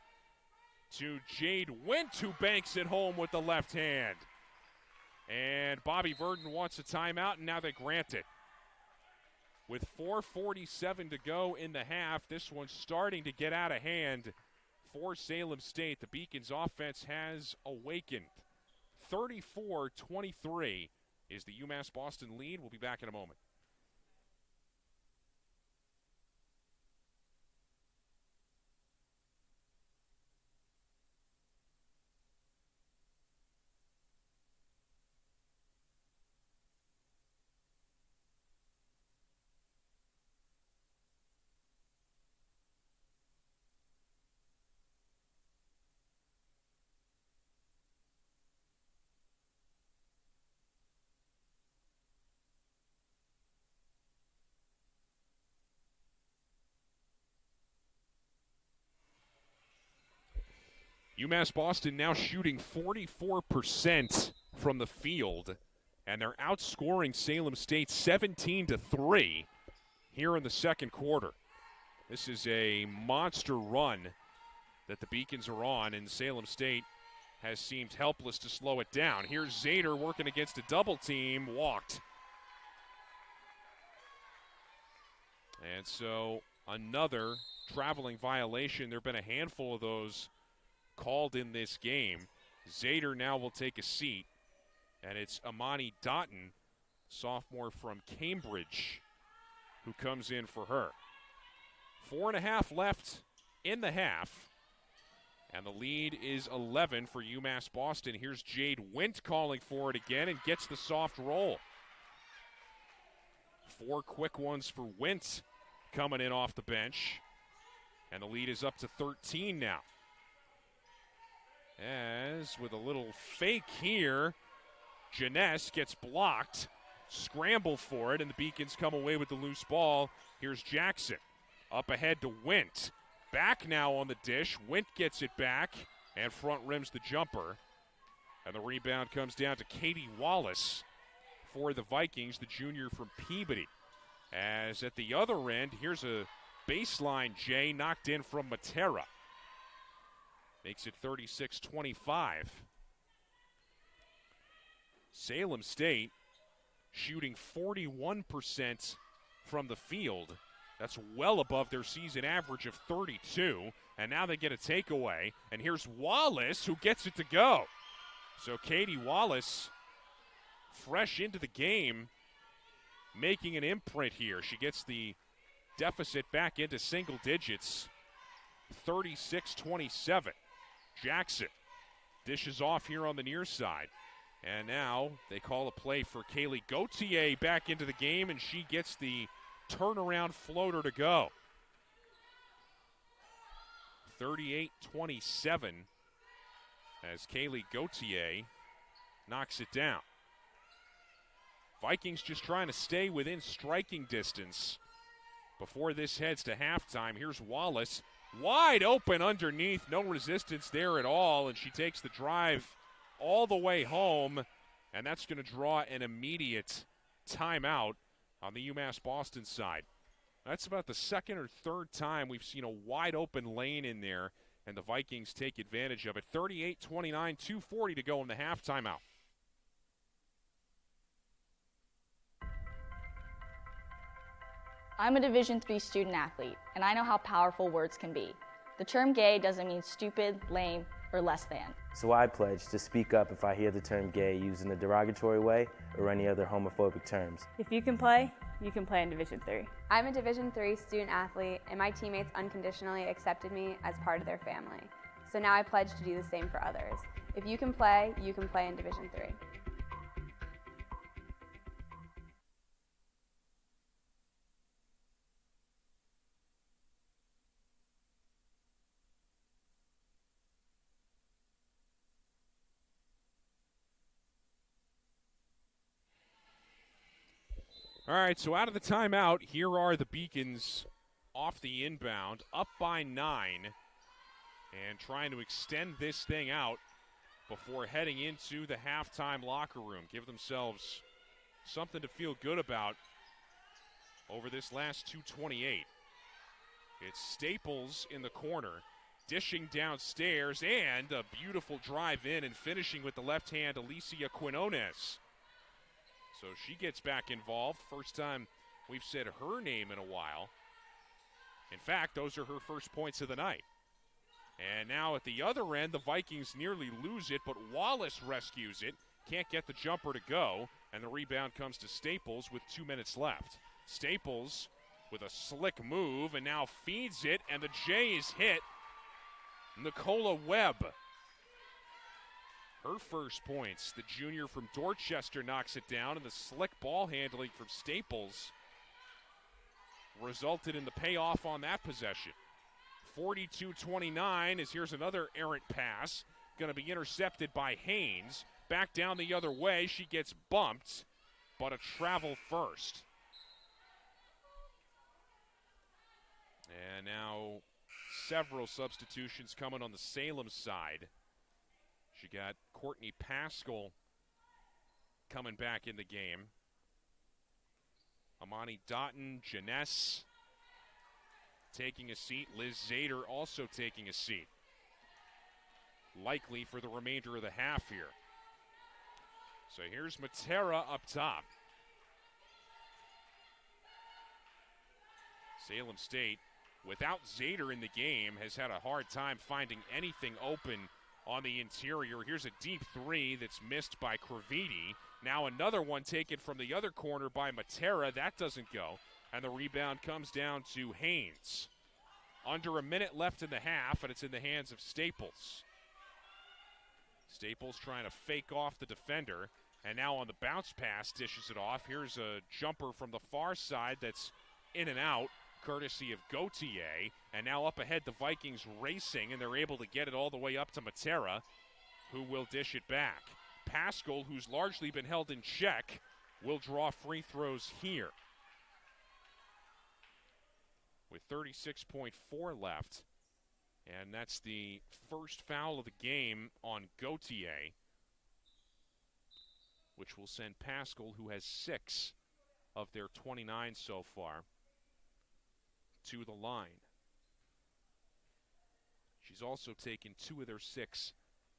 to Jade Wint, who banks it home with the left hand. And Bobby Verdon wants a timeout, and now they grant it. With 4:47 to go in the half, this one's starting to get out of hand for Salem State. The Beacons offense has awakened. 34-23 is the UMass Boston lead. We'll be back in a moment. UMass Boston now shooting 44% from the field, and they're outscoring Salem State 17-3 here in the second quarter. This is a monster run that the Beacons are on, and Salem State has seemed helpless to slow it down. Here's Zader working against a double team, walked. And so another traveling violation. There have been a handful of those called in this game. Zader now will take a seat, and it's Amani Doughton, sophomore from Cambridge, who comes in for her. 4.5 left in the half, and the lead is 11 for UMass Boston. Here's Jade Wint calling for it again and gets the soft roll. 4 quick ones for Wint coming in off the bench, and the lead is up to 13 now. As with a little fake here, Janess gets blocked, scramble for it, and the Beacons come away with the loose ball. Here's Jackson, up ahead to Wint. Back now on the dish, Wint gets it back, and front rims the jumper. And the rebound comes down to Katie Wallace for the Vikings, the junior from Peabody. As at the other end, here's a baseline J knocked in from Matera. Makes it 36-25. Salem State shooting 41% from the field. That's well above their season average of 32. And now they get a takeaway. And here's Wallace, who gets it to go. So Katie Wallace, fresh into the game, making an imprint here. She gets the deficit back into single digits. 36-27. Jackson dishes off here on the near side. And now they call a play for Kaylee Gauthier back into the game, and she gets the turnaround floater to go. 38-27 as Kaylee Gauthier knocks it down. Vikings just trying to stay within striking distance before this heads to halftime. Here's Wallace. Wide open underneath, no resistance there at all, and she takes the drive all the way home, and that's going to draw an immediate timeout on the UMass Boston side. That's about the second or third time we've seen a wide open lane in there, and the Vikings take advantage of it. 38-29, 2:40 to go in the half timeout. I'm a Division III student athlete, and I know how powerful words can be. The term gay doesn't mean stupid, lame, or less than. So I pledge to speak up if I hear the term gay used in a derogatory way or any other homophobic terms. If you can play, you can play in Division III. I'm a Division III student athlete, and my teammates unconditionally accepted me as part of their family. So now I pledge to do the same for others. If you can play in Division III. All right, so out of the timeout, here are the Beacons off the inbound, up by 9, and trying to extend this thing out before heading into the halftime locker room. Give themselves something to feel good about over this last 2:28. It's Staples in the corner, dishing downstairs, and a beautiful drive in and finishing with the left hand, Alicia Quinones. So she gets back involved. First time we've said her name in a while. In fact, those are her first points of the night. And now at the other end, the Vikings nearly lose it, but Wallace rescues it. Can't get the jumper to go, and the rebound comes to Staples with 2 minutes left. Staples with a slick move, and now feeds it, and the J is hit. Nicola Webb. Her first points. The junior from Dorchester knocks it down, and the slick ball handling from Staples resulted in the payoff on that possession. 42-29 as here's another errant pass. Going to be intercepted by Haynes. Back down the other way. She gets bumped, but a travel first. And now several substitutions coming on the Salem side. She got Courtney Pascal coming back in the game. Amani Doughton, Janess taking a seat. Liz Zader also taking a seat. Likely for the remainder of the half here. So here's Matera up top. Salem State, without Zader in the game, has had a hard time finding anything open on the interior. Here's a deep three that's missed by Craviti. Now another one taken from the other corner by Matera. That doesn't go. And the rebound comes down to Haynes. Under a minute left in the half, and it's in the hands of Staples. Staples trying to fake off the defender. And now on the bounce pass, dishes it off. Here's a jumper from the far side that's in and out, courtesy of Gauthier. And now up ahead, the Vikings racing, and they're able to get it all the way up to Matera, who will dish it back. Pascal, who's largely been held in check, will draw free throws here. With 36.4 left, and that's the first foul of the game on Gauthier, which will send Pascal, who has 6 of their 29 so far, to the line. She's also taken 2 of their 6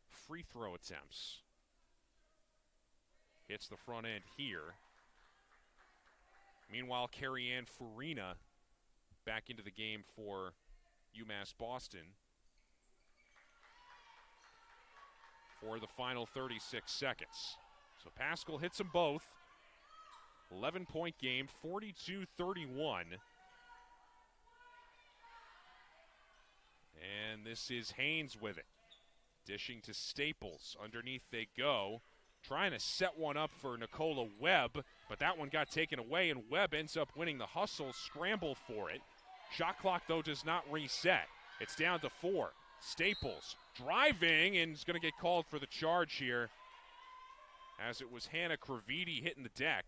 free throw attempts. Hits the front end here. Meanwhile, Carrie Ann Farina back into the game for UMass Boston for the final 36 seconds. So Pascal hits them both. 11-point game, 42-31. And this is Haynes with it. Dishing to Staples. Underneath they go. Trying to set one up for Nicola Webb, but that one got taken away, and Webb ends up winning the hustle, scramble for it. Shot clock, though, does not reset. It's down to 4. Staples driving, and is going to get called for the charge here, as it was Hannah Craviti hitting the deck.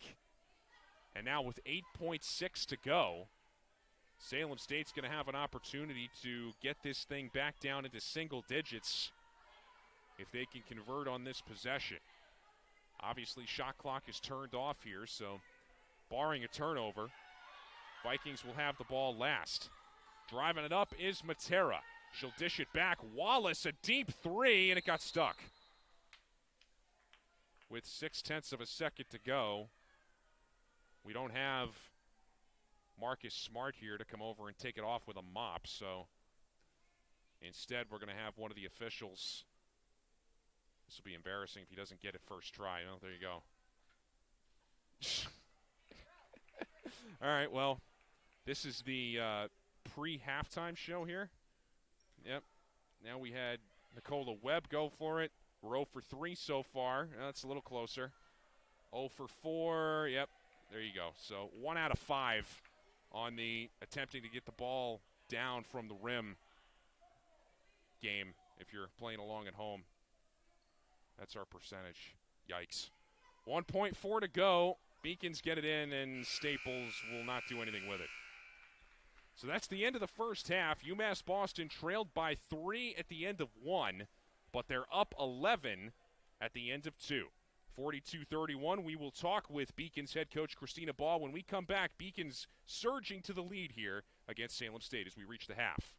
And now with 8.6 to go, Salem State's going to have an opportunity to get this thing back down into single digits if they can convert on this possession. Obviously, shot clock is turned off here, so barring a turnover, Vikings will have the ball last. Driving it up is Matera. She'll dish it back. Wallace, a deep 3, and it got stuck. With 0.6 of a second to go, we don't have Marcus Smart here to come over and take it off with a mop, so instead we're going to have one of the officials. This will be embarrassing if he doesn't get it first try. Oh, there you go. All right, well, this is the pre-halftime show here. Yep. Now we had Nicola Webb go for it. We're 0 for 3 so far. That's a little closer. 0 for 4. Yep, there you go. So 1 out of 5 on the attempting to get the ball down from the rim game if you're playing along at home. That's our percentage. Yikes. 1.4 to go. Beacons get it in, and Staples will not do anything with it. So that's the end of the first half. UMass Boston trailed by 3 at the end of 1, but they're up 11 at the end of 2. 42-31. We will talk with Beacons head coach Christina Ball when we come back. Beacons surging to the lead here against Salem State as we reach the half.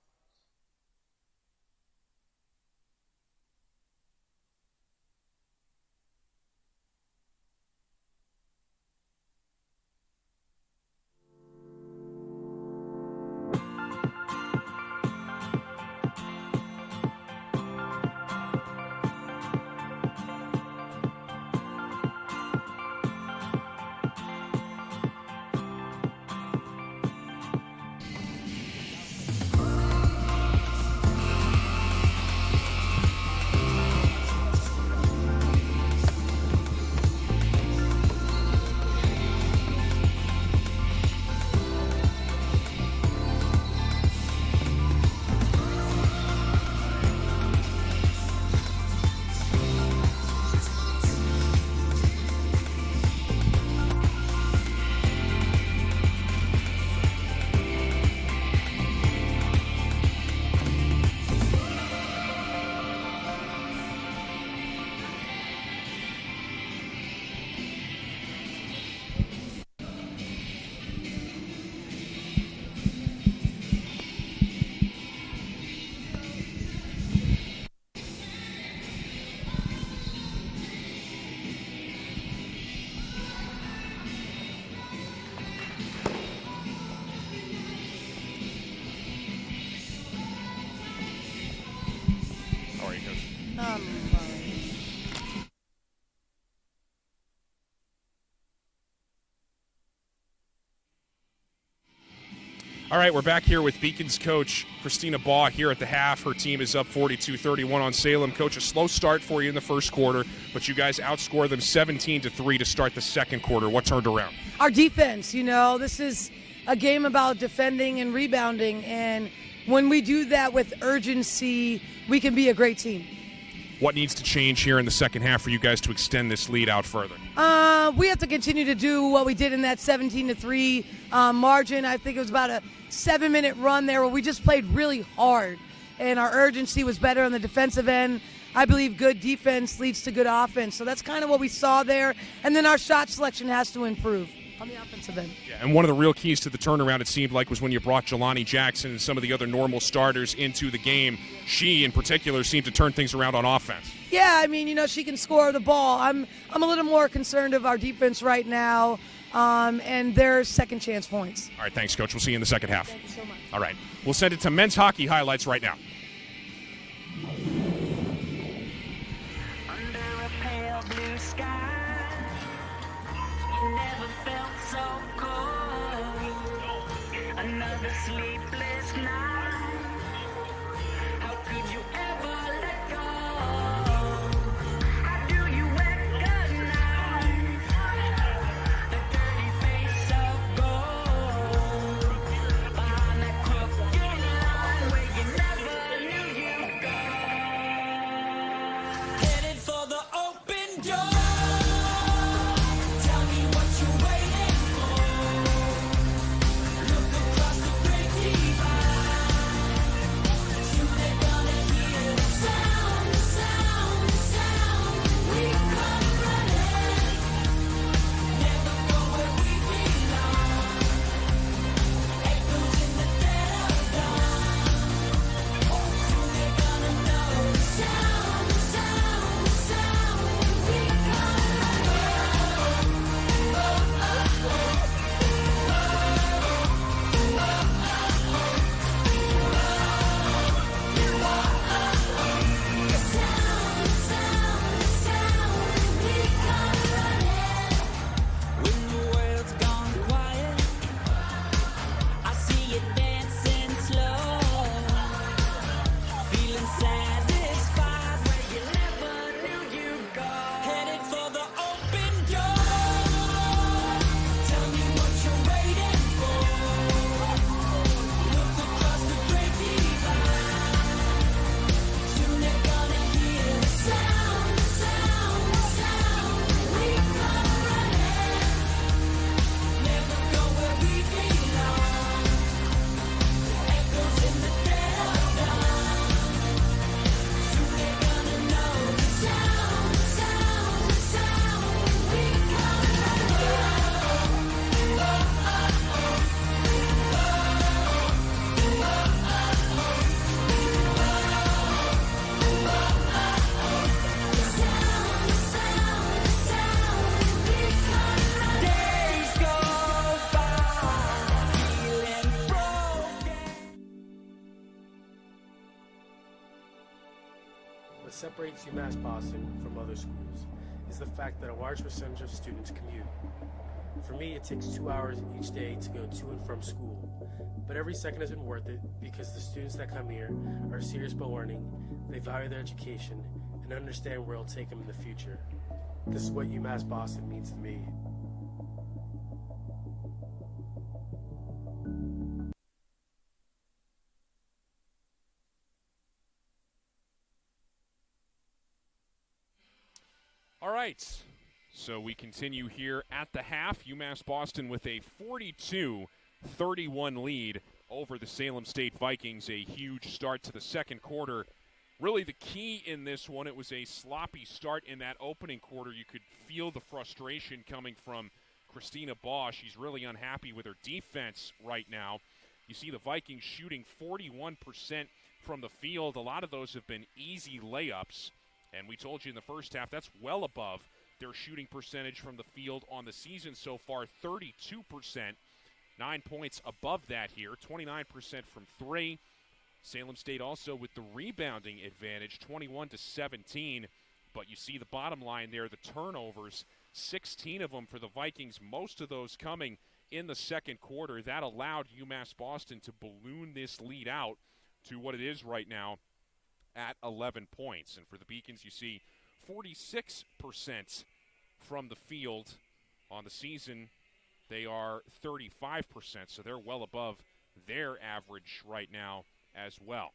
All right, we're back here with Beacons coach Christina Baugh here at the half. Her team is up 42-31 on Salem. Coach, a slow start for you in the first quarter, but you guys outscore them 17-3 to start the second quarter. What turned around? Our defense. This is a game about defending and rebounding, and when we do that with urgency, we can be a great team. What needs to change here in the second half for you guys to extend this lead out further? We have to continue to do what we did in that 17-3 margin. I think it was about a 7-minute run there where we just played really hard, and our urgency was better on the defensive end. I believe good defense leads to good offense, so that's kind of what we saw there. And then our shot selection has to improve on the offensive end. Yeah, and one of the real keys to the turnaround, it seemed like, was when you brought Jelani Jackson and some of the other normal starters into the game. She, in particular, seemed to turn things around on offense. Yeah, I mean, she can score the ball. I'm a little more concerned of our defense right now, and their second chance points. All right, thanks, Coach. We'll see you in the second half. Thank you so much. All right, we'll send it to men's hockey highlights right now. Under a pale blue sky, you never felt so cold. Another sleepless night. How could you ever let go? How do you recognize the dirty face of gold behind that crooked line where you never knew you'd go? Headed for the open door. Tell me what you're waiting for. Look across the great What separates UMass Boston from other schools is the fact that a large percentage of students commute. For me, it takes 2 hours each day to go to and from school, but every second has been worth it because the students that come here are serious about learning, they value their education, and understand where it'll take them in the future. This is what UMass Boston means to me. All right, so we continue here at the half. UMass Boston with a 42-31 lead over the Salem State Vikings. A huge start to the second quarter. Really the key in this one, it was a sloppy start in that opening quarter. You could feel the frustration coming from Christina Bosch. She's really unhappy with her defense right now. You see the Vikings shooting 41% from the field. A lot of those have been easy layups. And we told you in the first half, that's well above their shooting percentage from the field on the season so far, 32%. 9 points above that here, 29% from three. Salem State also with the rebounding advantage, 21-17. But you see the bottom line there, the turnovers, 16 of them for the Vikings, most of those coming in the second quarter. That allowed UMass Boston to balloon this lead out to what it is right now at 11 points. And for the Beacons, you see 46% from the field. On the season, they are 35%, so they're well above their average right now as well.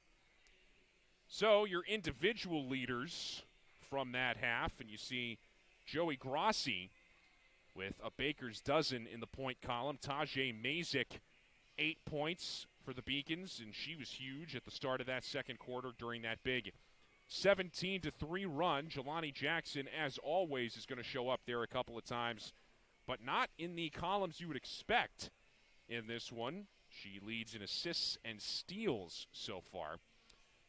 So your individual leaders from that half, and you see Joey Grassi with a baker's dozen in the point column. Tajay Mazik, 8 points for the Beacons, and she was huge at the start of that second quarter during that big 17-3 run. Jelani Jackson, as always, is going to show up there a couple of times, but not in the columns you would expect in this one. She leads in assists and steals so far.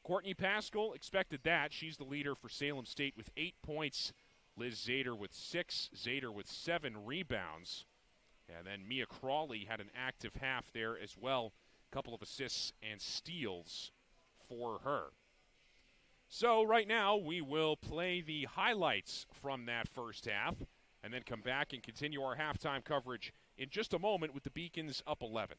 Courtney Pascal, expected that. She's the leader for Salem State with 8 points. Liz Zader with 6. Zader with 7 rebounds. And then Mia Crawley had an active half there as well. A couple of assists and steals for her. So right now we will play the highlights from that first half and then come back and continue our halftime coverage in just a moment with the Beacons up 11.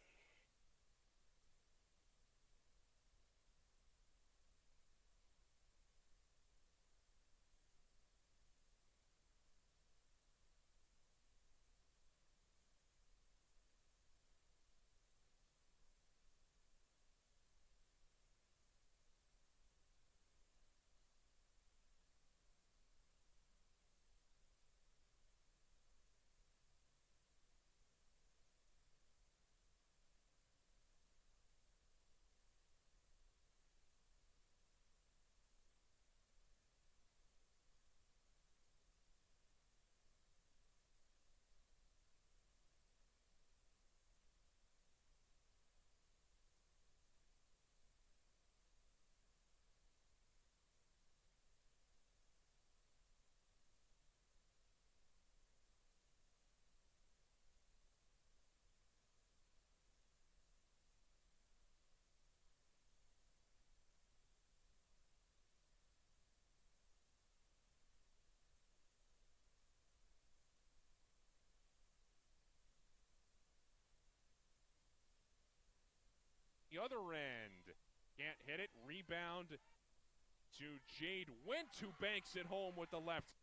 The other end, can't hit it. Rebound to Jade Wint, who banks it home with the left.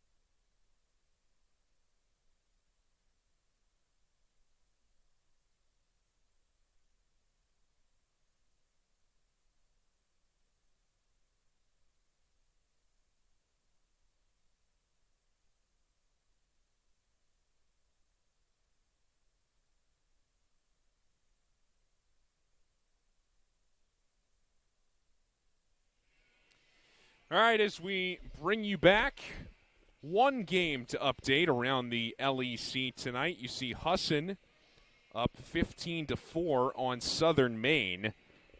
All right, as we bring you back, one game to update around the LEC tonight. You see Husson up 15-4 on Southern Maine.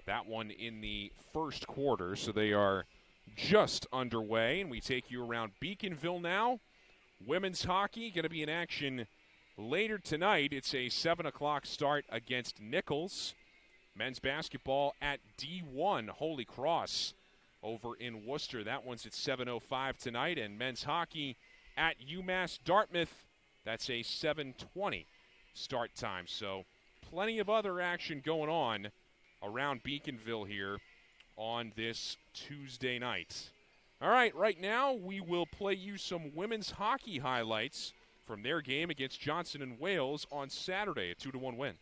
That one in the first quarter, so they are just underway. And we take you around Beaconville now. Women's hockey going to be in action later tonight. It's a 7 o'clock start against Nichols. Men's basketball at D1 Holy Cross over in Worcester. That one's at 7:05 tonight. And men's hockey at UMass Dartmouth. That's a 7:20 start time. So plenty of other action going on around Beaconville here on this Tuesday night. All right, right now we will play you some women's hockey highlights from their game against Johnson and Wales on Saturday, a 2-1 win.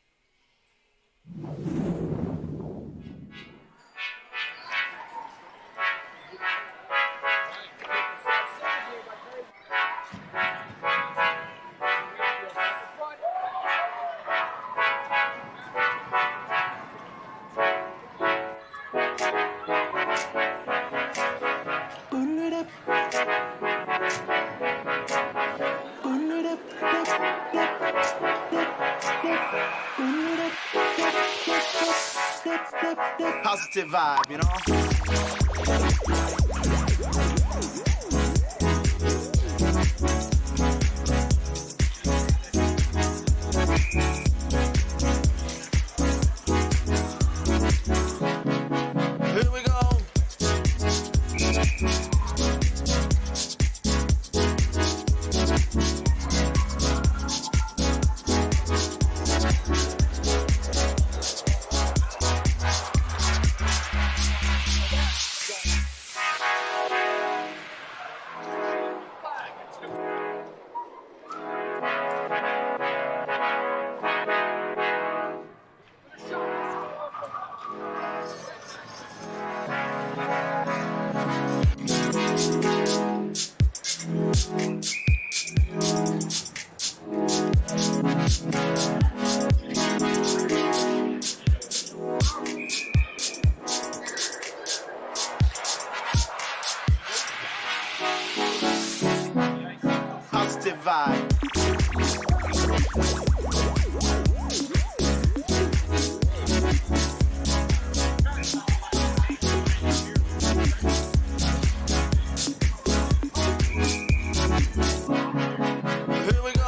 Positive vibe, you know? Here we go. Positive vibe. Here we go.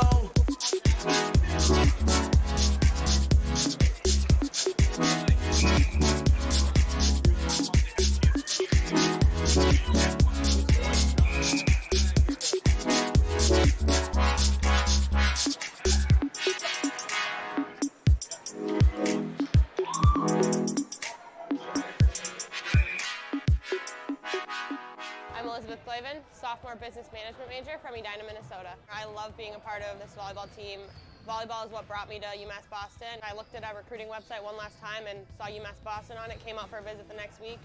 I'm Elizabeth Clavin, sophomore business management major from Edina, Minnesota. I love being a part of this volleyball team. Volleyball is what brought me to UMass Boston. I looked at our recruiting website one last time and saw UMass Boston on it, came out for a visit the next week,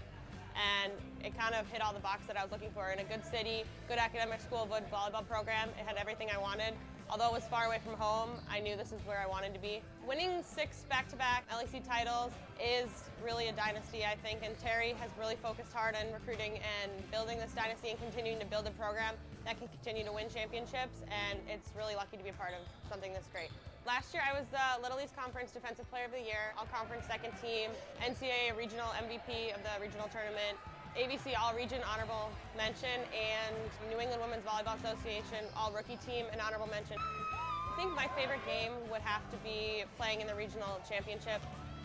and it kind of hit all the boxes that I was looking for. In a good city, good academic school, good volleyball program. It had everything I wanted. Although it was far away from home, I knew this is where I wanted to be. Winning 6 back-to-back LEC titles is really a dynasty, I think, and Terry has really focused hard on recruiting and building this dynasty and continuing to build a program that can continue to win championships, and it's really lucky to be a part of something this great. Last year, I was the Little East Conference Defensive Player of the Year, All-Conference second team, NCAA Regional MVP of the regional tournament, ABC All-Region Honorable Mention, and New England Women's Volleyball Association All-Rookie Team and Honorable Mention. I think my favorite game would have to be playing in the regional championship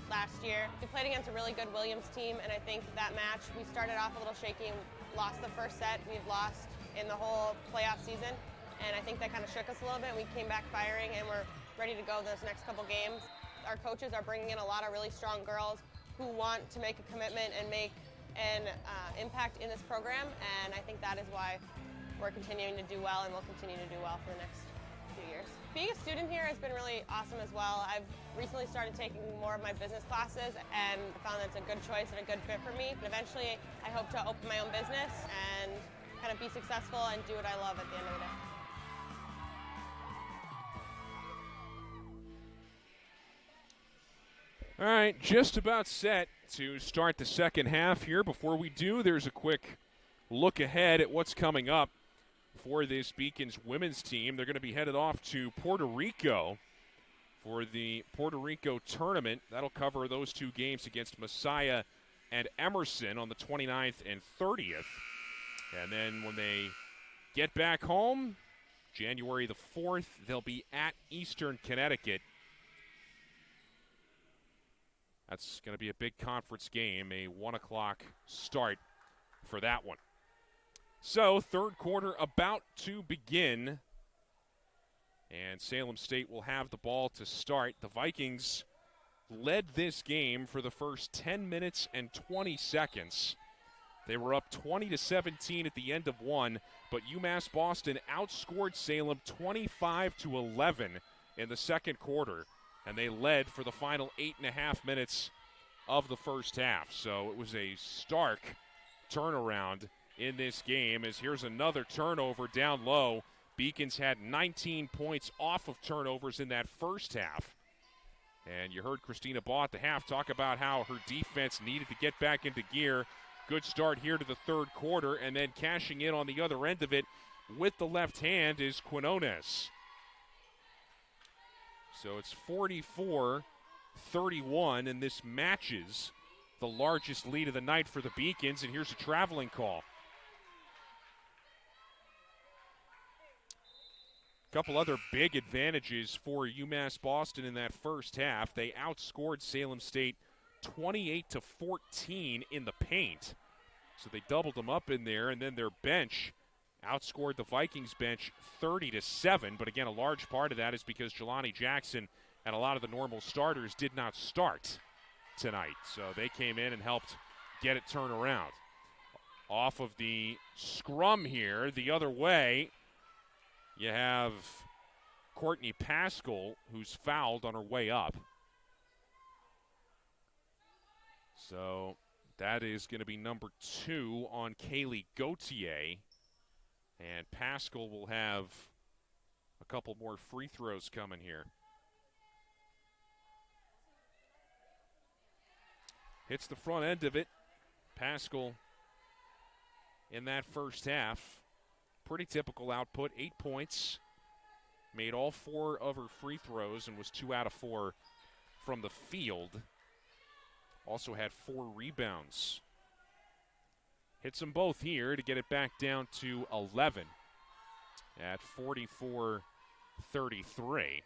last year. We played against a really good Williams team, and I think that match, we started off a little shaky and lost the first set. We've lost in the whole playoff season, and I think that kind of shook us a little bit. We came back firing, and we're ready to go those next couple games. Our coaches are bringing in a lot of really strong girls who want to make a commitment and make an impact in this program, and I think that is why we're continuing to do well and will continue to do well for the next few years. Being a student here has been really awesome as well. I've recently started taking more of my business classes and found that it's a good choice and a good fit for me. And eventually, I hope to open my own business and kind of be successful and do what I love at the end of the day. All right, just about set to start the second half here. Before we do, there's a quick look ahead at what's coming up for this Beacons women's team. They're going to be headed off to Puerto Rico for the Puerto Rico tournament. That'll cover those 2 games against Messiah and Emerson on the 29th and 30th. And then when they get back home, January the 4th, they'll be at Eastern Connecticut. That's going to be a big conference game, a 1 o'clock start for that one. So, third quarter about to begin. And Salem State will have the ball to start. The Vikings led this game for the first 10 minutes and 20 seconds. They were up 20-17 at the end of one, but UMass Boston outscored Salem 25-11 in the second quarter, and they led for the final 8.5 minutes of the first half. So it was a stark turnaround in this game, as here's another turnover down low. Beacons had 19 points off of turnovers in that first half. And you heard Christina Baugh at the half talk about how her defense needed to get back into gear. Good start here to the third quarter, and then cashing in on the other end of it with the left hand is Quinones. So it's 44-31, and this matches the largest lead of the night for the Beacons, and here's a traveling call. A couple other big advantages for UMass Boston in that first half. They outscored Salem State 28-14 in the paint. So they doubled them up in there, and then their bench outscored the Vikings bench 30-7. But again, a large part of that is because Jelani Jackson and a lot of the normal starters did not start tonight. So they came in and helped get it turned around. Off of the scrum here, the other way, you have Courtney Pascal, who's fouled on her way up. So that is going to be number 2 on Kaylee Gauthier. And Pascal will have a couple more free throws coming here. Hits the front end of it. Pascal in that first half. Pretty typical output, 8 points. Made all 4 of her free throws and was 2 out of 4 from the field. Also had 4 rebounds. Hits them both here to get it back down to 11 at 44-33.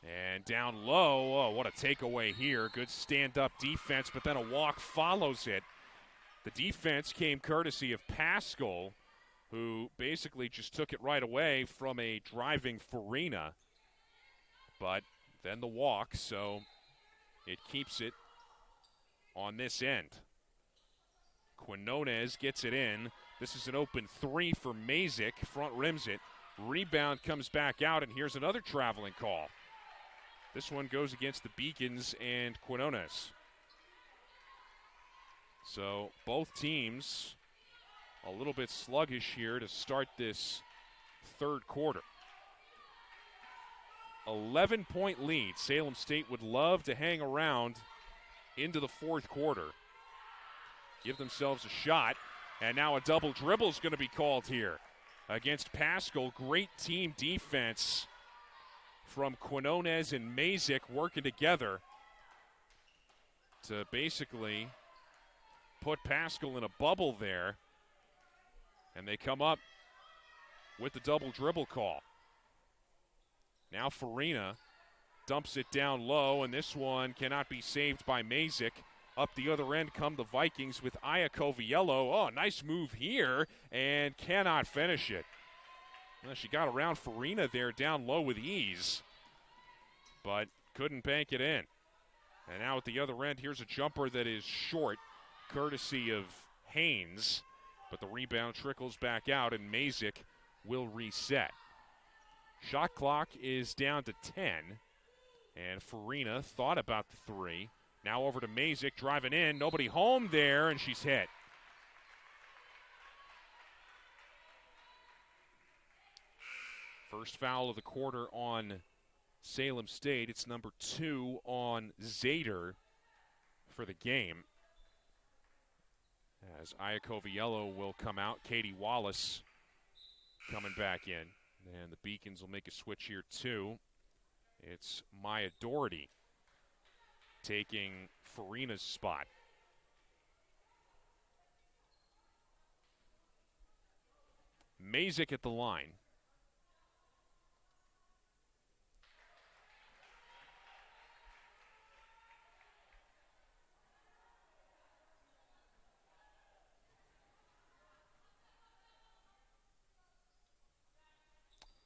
And down low, oh, what a takeaway here. Good stand-up defense, but then a walk follows it. The defense came courtesy of Pascal, who basically just took it right away from a driving Farina. But then the walk, so it keeps it on this end. Quinones gets it in. This is an open 3 for Mazik. Front rims it. Rebound comes back out, and here's another traveling call. This one goes against the Beacons and Quinones. So both teams a little bit sluggish here to start this third quarter. 11-point lead. Salem State would love to hang around into the fourth quarter. Give themselves a shot. And now a double dribble is going to be called here against Pascal. Great team defense from Quinones and Mazik working together to basically put Pascal in a bubble there. And they come up with the double dribble call. Now Farina dumps it down low, and this one cannot be saved by Mazik. Up the other end come the Vikings with Iacoviello. Oh, nice move here, and cannot finish it. Well, she got around Farina there down low with ease, but couldn't bank it in. And now at the other end, here's a jumper that is short, courtesy of Haynes, but the rebound trickles back out, and Mazik will reset. Shot clock is down to 10, and Farina thought about the 3. Now over to Mazik, driving in. Nobody home there, and she's hit. First foul of the quarter on Salem State. It's number 2 on Zader for the game. As Iacoviello will come out, Katie Wallace coming back in. And the Beacons will make a switch here too. It's Maya Doherty taking Farina's spot. Mazik at the line.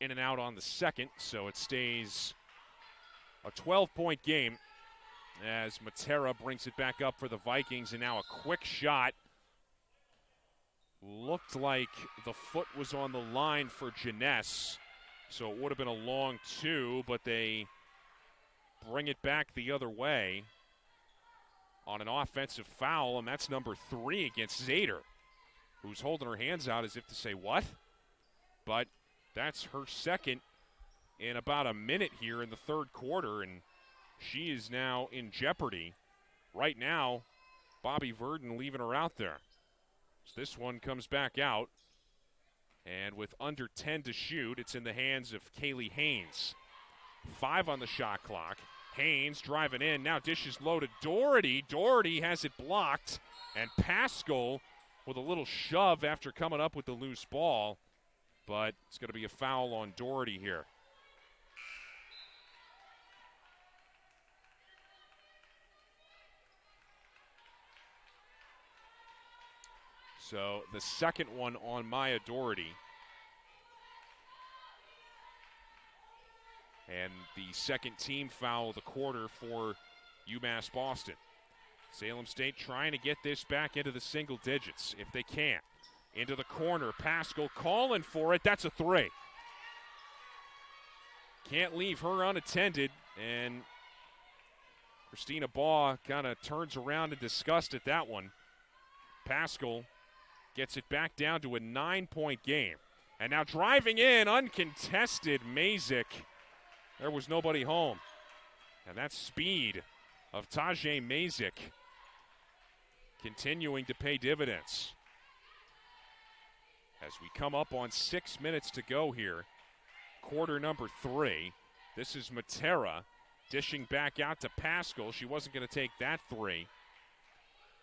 in and out on the second, so it stays a 12-point game as Matera brings it back up for the Vikings, and now a quick shot. Looked like the foot was on the line for Jeunesse, so it would have been a long two, but they bring it back the other way on an offensive foul, and that's number 3 against Zader, who's holding her hands out as if to say, what? But that's her second in about a minute here in the third quarter, and she is now in jeopardy. Right now, Bobby Verdon leaving her out there. So this one comes back out, and with under 10 to shoot, it's in the hands of Kaylee Haynes. 5 on the shot clock. Haynes driving in, now dishes low to Doherty. Doherty has it blocked, and Pascal with a little shove after coming up with the loose ball, but it's going to be a foul on Doherty here. So the second one on Maya Doherty. And the second team foul of the quarter for UMass Boston. Salem State trying to get this back into the single digits if they can. Into the corner, Pascal calling for it. That's a 3. Can't leave her unattended, and Christina Baugh kind of turns around in disgust at that one. Pascal gets it back down to a 9-point game. And now driving in, uncontested, Mazik. There was nobody home. And that speed of Tajay Mazik continuing to pay dividends. As we come up on 6 minutes to go here, quarter number 3. This is Matera dishing back out to Pascal. She wasn't going to take that 3.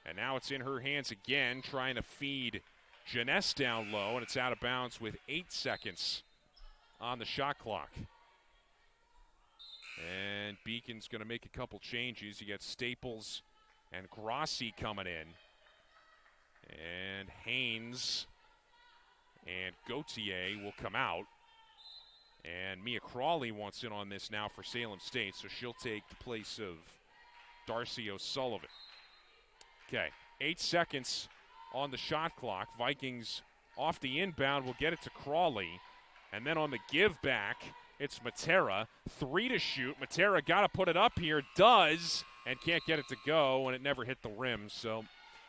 And now it's in her hands again, trying to feed Jeunesse down low, and it's out of bounds with 8 seconds on the shot clock. And Beacon's going to make a couple changes. You got Staples and Grossi coming in. And Haynes and Gauthier will come out. And Mia Crawley wants in on this now for Salem State, so she'll take the place of Darcy O'Sullivan. Okay, 8 seconds on the shot clock. Vikings off the inbound will get it to Crawley. And then on the give back, it's Matera. 3 to shoot. Matera got to put it up here. Does, and can't get it to go, and it never hit the rim. So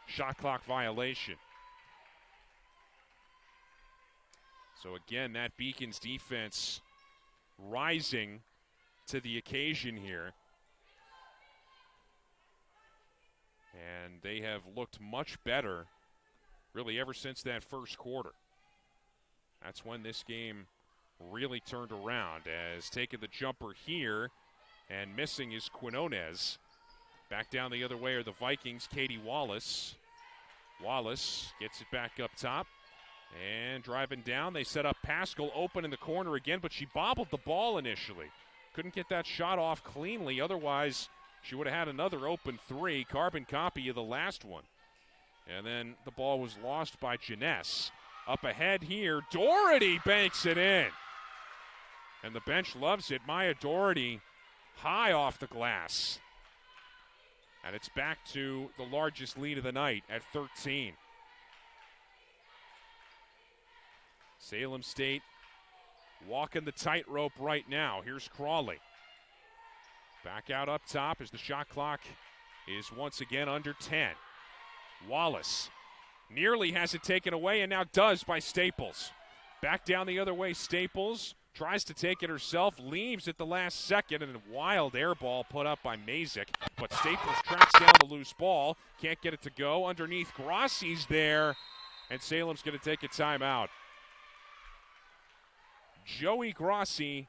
shot clock violation. So again, that Beacons defense rising to the occasion here. And they have looked much better really ever since that first quarter. That's when this game really turned around, as taking the jumper here and missing is Quinones. Back down the other way are the Vikings, Katie Wallace. Wallace gets it back up top and driving down. They set up Pascal open in the corner again, but she bobbled the ball initially. Couldn't get that shot off cleanly. Otherwise, she would have had another open 3, carbon copy of the last one. And then the ball was lost by Jeunesse. Up ahead here, Doherty banks it in. And the bench loves it. Maya Doherty high off the glass. And it's back to the largest lead of the night at 13. Salem State walking the tightrope right now. Here's Crawley. Back out up top as the shot clock is once again under 10. Wallace nearly has it taken away, and now does by Staples. Back down the other way, Staples tries to take it herself, leaves at the last second, and a wild air ball put up by Mazik. But Staples tracks down the loose ball, can't get it to go. Underneath, Grossi's there, and Salem's going to take a timeout. Joey Grossi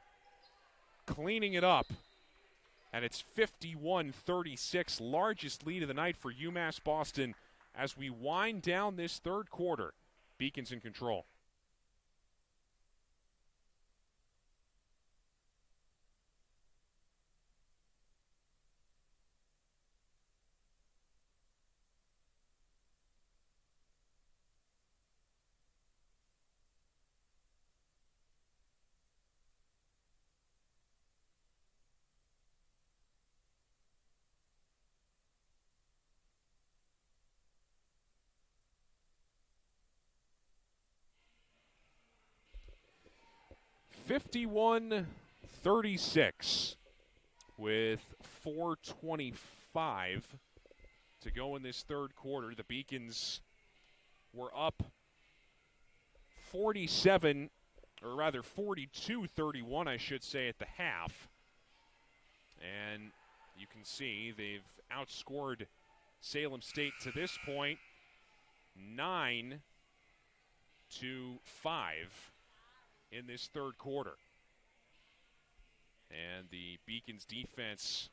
cleaning it up. And it's 51-36, largest lead of the night for UMass Boston as we wind down this third quarter. Beacons in control. 51-36 with 4:25 to go in this third quarter. The Beacons were up 42-31, I should say, at the half. And you can see they've outscored Salem State to this point 9-5 in this third quarter. And the Beacons defense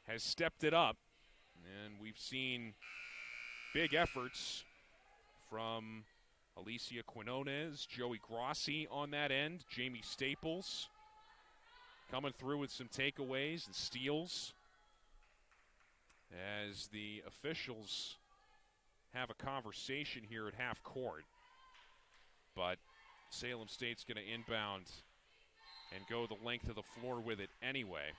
has stepped it up, and we've seen big efforts from Alicia Quinones, Joey Grossi on that end, Jamie Staples coming through with some takeaways and steals as the officials have a conversation here at half court. But Salem State's going to inbound and go the length of the floor with it anyway.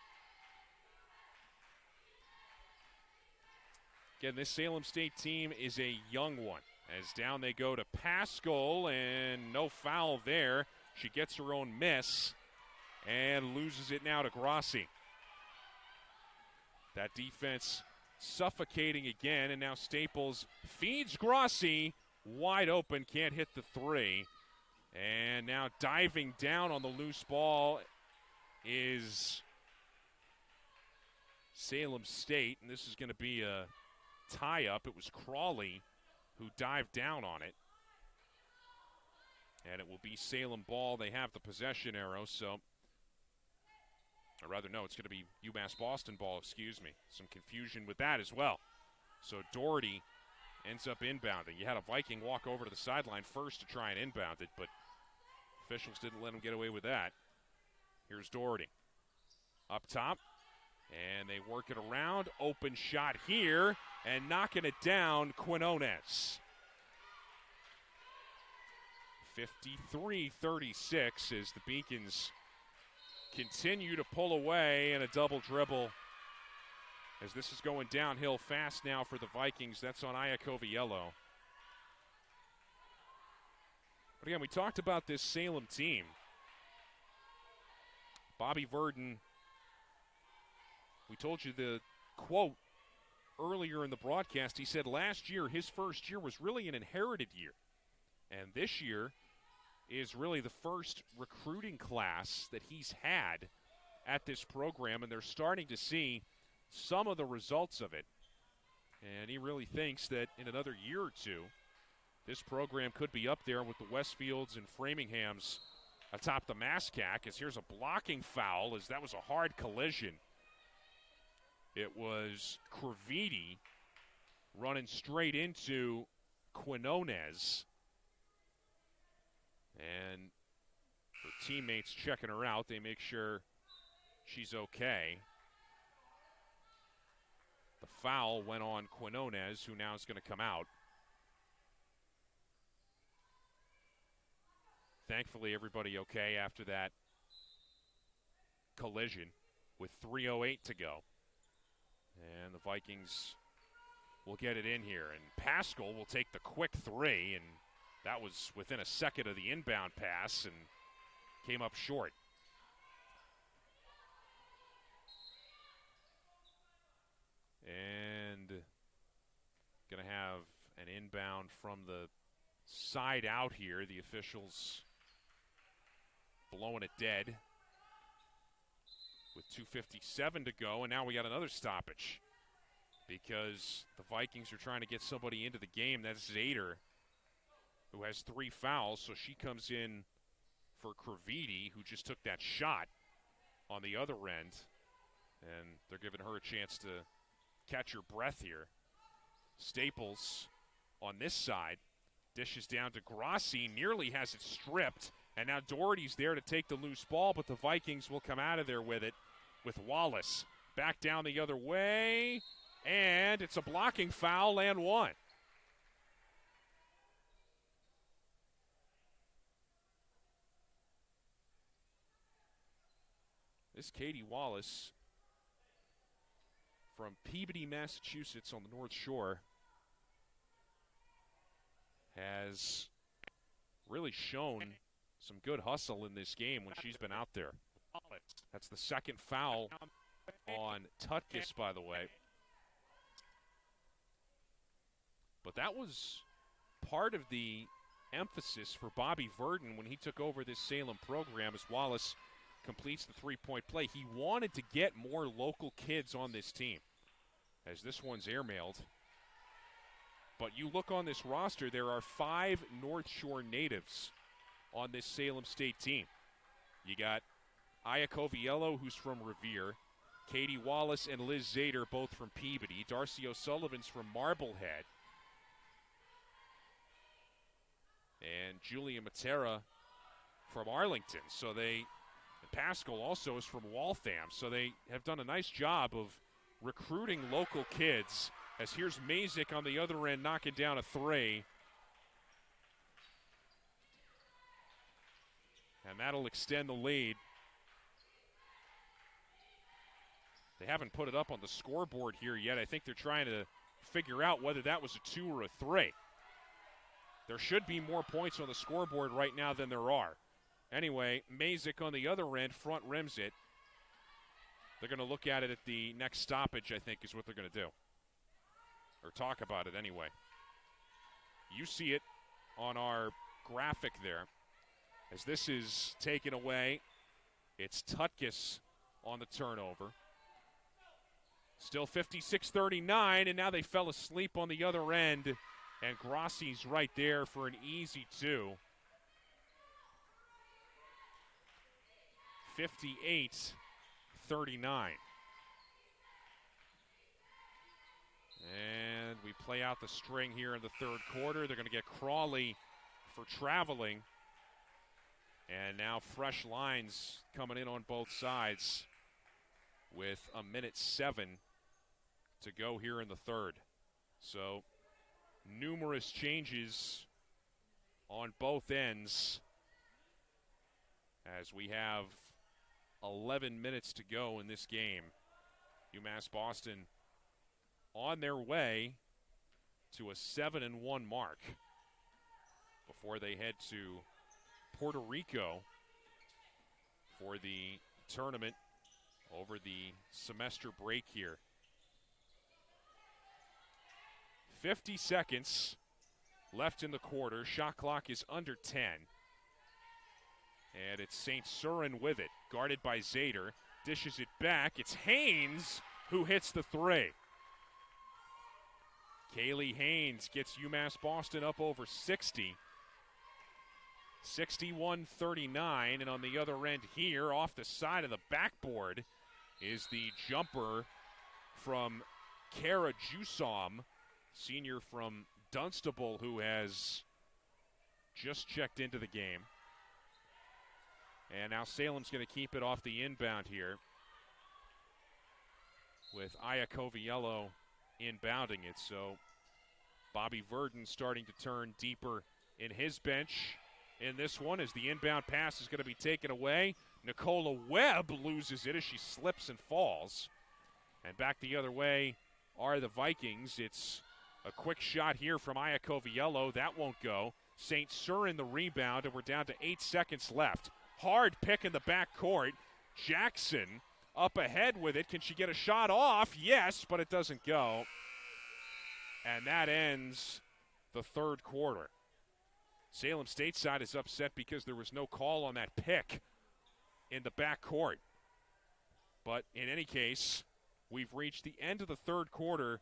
Again, this Salem State team is a young one. As down they go to Pascal, and no foul there. She gets her own miss and loses it now to Grossi. That defense suffocating again, and now Staples feeds Grossi. Wide open, can't hit the three. And now diving down on the loose ball is Salem State, and this is going to be a tie-up. It was Crawley who dived down on it. And it will be Salem ball. They have the possession arrow, so, or rather, no, it's going to be UMass Boston ball, excuse me. Some confusion with that as well. So Doherty ends up inbounding. You had a Viking walk over to the sideline first to try and inbound it, but officials didn't let him get away with that. Here's Doherty. Up top, and they work it around. Open shot here, and knocking it down, Quinones. 53-36 as the Beacons continue to pull away, and a double dribble as this is going downhill fast now for the Vikings. That's on Iacoviello. But again, we talked about this Salem team. Bobby Verdon, we told you the quote earlier in the broadcast. He said last year, his first year was really an inherited year. And this year is really the first recruiting class that he's had at this program, and they're starting to see some of the results of it. And he really thinks that in another year or two, this program could be up there with the Westfields and Framinghams atop the MASCAC. As here's a blocking foul, as that was a hard collision. It was Creviti running straight into Quinones. And her teammates checking her out. They make sure she's okay. The foul went on Quinones, who now is going to come out. Thankfully, everybody okay after that collision with 3:08 to go. And the Vikings will get it in here. And Pascal will take the quick three, and that was within a second of the inbound pass and came up short. And going to have an inbound from the side out here. The officials blowing it dead with 2:57 to go, and now we got another stoppage because the Vikings are trying to get somebody into the game. That's Zader, who has 3 fouls, so she comes in for Creviti, who just took that shot on the other end, and they're giving her a chance to catch her breath here. Staples on this side dishes down to Grossi, nearly has it stripped, and now Doherty's there to take the loose ball, but the Vikings will come out of there with it with Wallace. Back down the other way, and it's a blocking foul and one. This Katie Wallace from Peabody, Massachusetts on the North Shore has really shown some good hustle in this game when she's been out there. That's the second foul on Tutkus, by the way. But that was part of the emphasis for Bobby Verdon when he took over this Salem program as Wallace completes the three-point play. He wanted to get more local kids on this team, as this one's airmailed. But you look on this roster, there are 5 North Shore natives on this Salem State team. You got Aya Coviello, who's from Revere, Katie Wallace and Liz Zader, both from Peabody, Darcy O'Sullivan's from Marblehead, and Julia Matera from Arlington. So and Pascal also is from Waltham. So they have done a nice job of recruiting local kids. As here's Mazik on the other end knocking down a three. And that'll extend the lead. They haven't put it up on the scoreboard here yet. I think they're trying to figure out whether that was a 2 or a 3. There should be more points on the scoreboard right now than there are. Anyway, Mazik on the other end front rims it. They're going to look at it at the next stoppage, I think, is what they're going to do. Or talk about it anyway. You see it on our graphic there. As this is taken away, it's Tutkus on the turnover. Still 56-39, and now they fell asleep on the other end. And Grossi's right there for an easy 2. 58-39. And we play out the string here in the third quarter. They're going to get Crawley for traveling. And now fresh lines coming in on both sides with 1:07 to go here in the third. So numerous changes on both ends as we have 11 minutes to go in this game. UMass Boston on their way to a 7-1 mark before they head to Puerto Rico for the tournament over the semester break here. 50 seconds left in the quarter. Shot clock is under 10. And it's St. Surin with it, guarded by Zader. Dishes it back. It's Haynes who hits the 3. Kaylee Haynes gets UMass Boston up over 60. 61-39, and on the other end here, off the side of the backboard, is the jumper from Kara Jusom, senior from Dunstable, who has just checked into the game. And now Salem's going to keep it off the inbound here with Aya Coviello inbounding it. So Bobby Verdon starting to turn deeper in his bench in this one as the inbound pass is going to be taken away. Nicola Webb loses it as she slips and falls. And back the other way are the Vikings. It's a quick shot here from Aya Coviello. That won't go. St. Surin the rebound, and we're down to 8 seconds left. Hard pick in the backcourt. Jackson up ahead with it. Can she get a shot off? Yes, but it doesn't go. And that ends the third quarter. Salem State side is upset because there was no call on that pick in the backcourt. But in any case, we've reached the end of the third quarter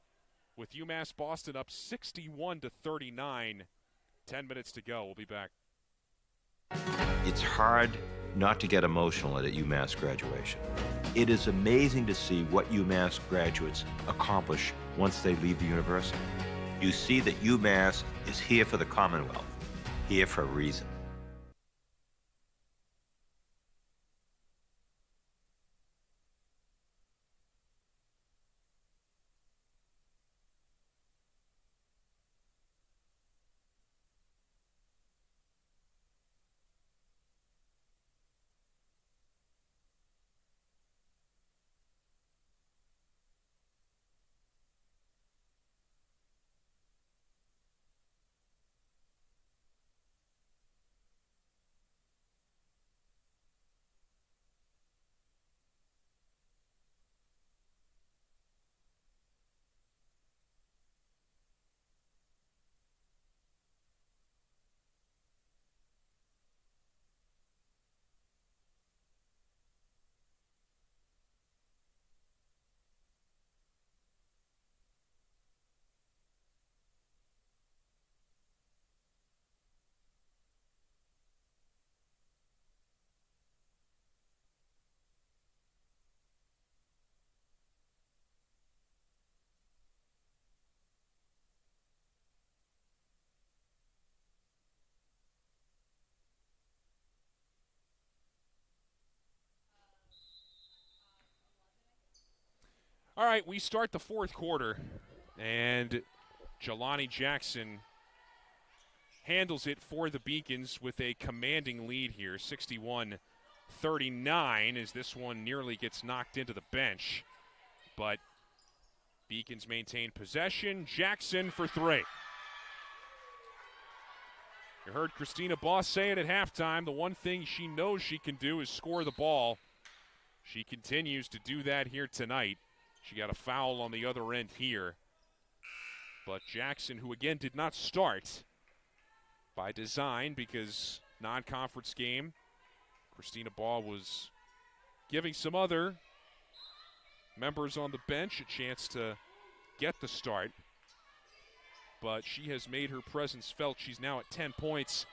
with UMass Boston up 61-39. 10 minutes to go. We'll be back. It's hard not to get emotional at a UMass graduation. It is amazing to see what UMass graduates accomplish once they leave the university. You see that UMass is here for the Commonwealth, here for a reason. All right, we start the fourth quarter, and Jelani Jackson handles it for the Beacons with a commanding lead here, 61-39, as this one nearly gets knocked into the bench. But Beacons maintain possession. Jackson for three. You heard Christina Boss say it at halftime. The one thing she knows she can do is score the ball. She continues to do that here tonight. She got a foul on the other end here. But Jackson, who again did not start by design because non-conference game, Christina Ball was giving some other members on the bench a chance to get the start. But she has made her presence felt. She's now at 10 points,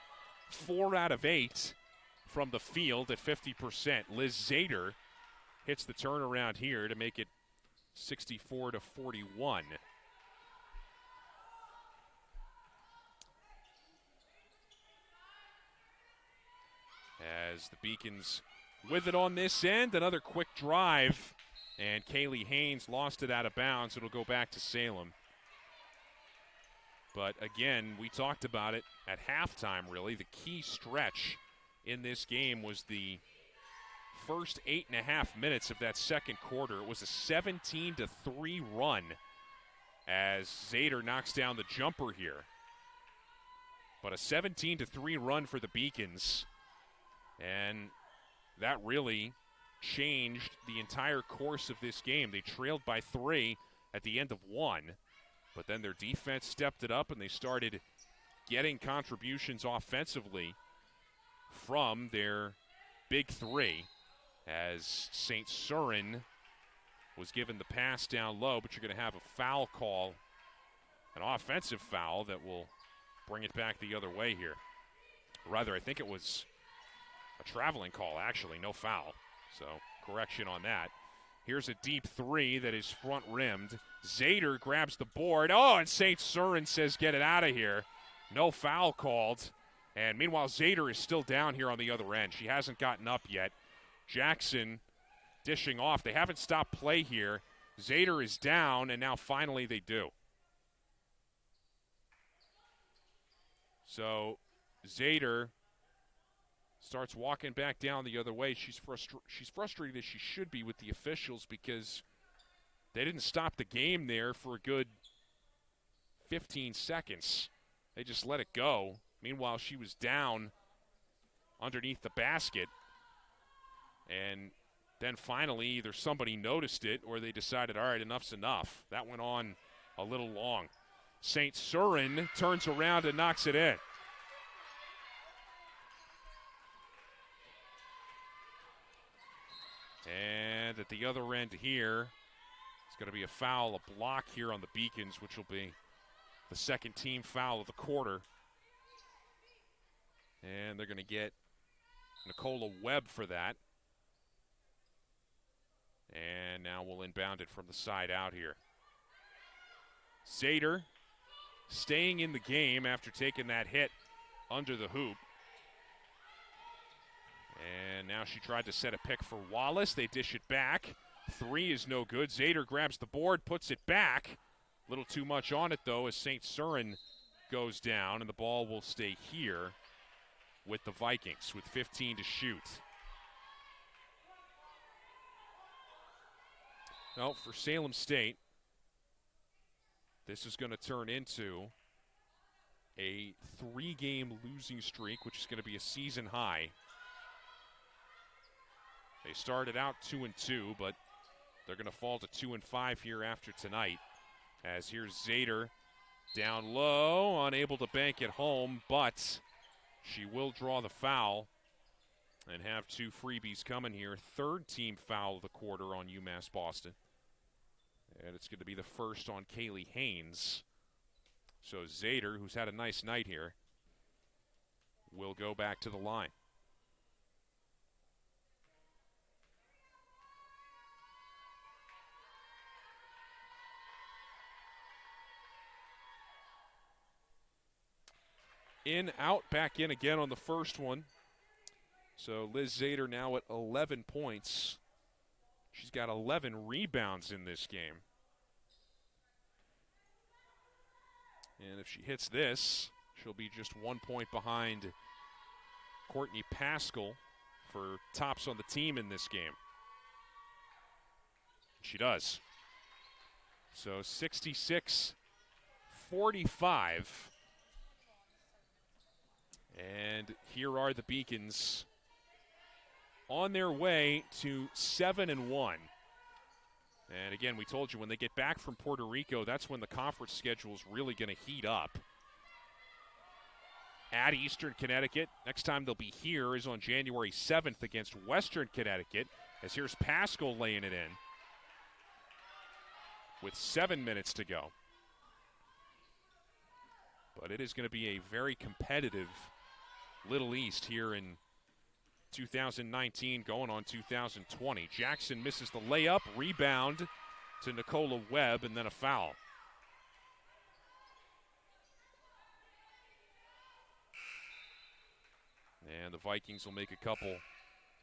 4 out of 8 from the field at 50%. Liz Zader hits the turnaround here to make it 64-41. As the Beacons with it on this end, another quick drive, and Kaylee Haynes lost it out of bounds. It'll go back to Salem. But again, we talked about it at halftime, really. The key stretch in this game was the first 8.5 minutes of that second quarter. It was a 17-3 run as Zader knocks down the jumper here. But a 17-3 run for the Beacons. And that really changed the entire course of this game. They trailed by 3 at the end of 1. But then their defense stepped it up and they started getting contributions offensively from their big 3. As St. Surin was given the pass down low, but you're going to have a foul call, an offensive foul that will bring it back the other way here. Rather, I think it was a traveling call, actually, no foul. So, correction on that. Here's a deep 3 that is front-rimmed. Zader grabs the board. Oh, and St. Surin says, get it out of here. No foul called. And meanwhile, Zader is still down here on the other end. She hasn't gotten up yet. Jackson dishing off. They haven't stopped play here. Zader is down, and now finally they do. So Zader starts walking back down the other way. She's frustrated as she should be with the officials because they didn't stop the game there for a good 15 seconds. They just let it go. Meanwhile, she was down underneath the basket. And then finally, either somebody noticed it or they decided, all right, enough's enough. That went on a little long. St. Surin turns around and knocks it in. And at the other end here, it's going to be a foul, a block here on the Beacons, which will be the second team foul of the quarter. And they're going to get Nicola Webb for that. And now we'll inbound it from the side out here. Zader staying in the game after taking that hit under the hoop. And now she tried to set a pick for Wallace. They dish it back. 3 is no good. Zader grabs the board, puts it back. A little too much on it, though, as St. Surin goes down. And the ball will stay here with the Vikings with 15 to shoot. Well, for Salem State, this is going to turn into a 3-game losing streak, which is going to be a season high. They started out 2-2, but they're going to fall to 2-5 here after tonight. As here's Zader down low, unable to bank it home, but she will draw the foul and have 2 freebies coming here. Third team foul of the quarter on UMass Boston. And it's going to be the first on Kaylee Haynes. So Zader, who's had a nice night here, will go back to the line. In, out, back in again on the first one. So Liz Zader now at 11 points. She's got 11 rebounds in this game. And if she hits this, she'll be just 1 point behind Courtney Pascal for tops on the team in this game. She does. So 66-45. And here are the Beacons on their way to 7-1. And again, we told you when they get back from Puerto Rico, that's when the conference schedule is really going to heat up. At Eastern Connecticut, next time they'll be here is on January 7th against Western Connecticut, as here's Pascal laying it in with 7 minutes to go. But it is going to be a very competitive Little East here in 2019 going on 2020. Jackson misses the layup, rebound to Nicola Webb, and then a foul. And the Vikings will make a couple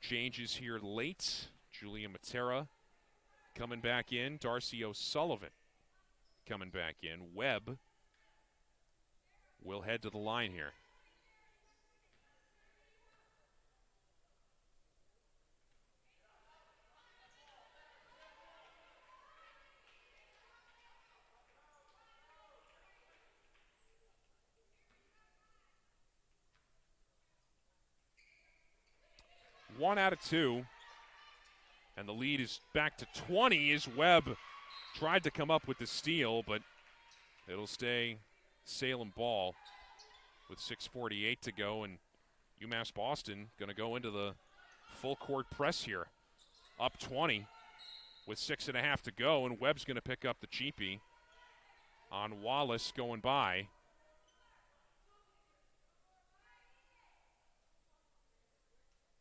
changes here late. Julia Matera coming back in. Darcy O'Sullivan coming back in. Webb will head to the line here. One out of two, and the lead is back to 20 as Webb tried to come up with the steal, but it'll stay Salem ball with 6:48 to go, and UMass Boston going to go into the full court press here. Up 20 with 6.5 to go, and Webb's going to pick up the cheapie on Wallace going by.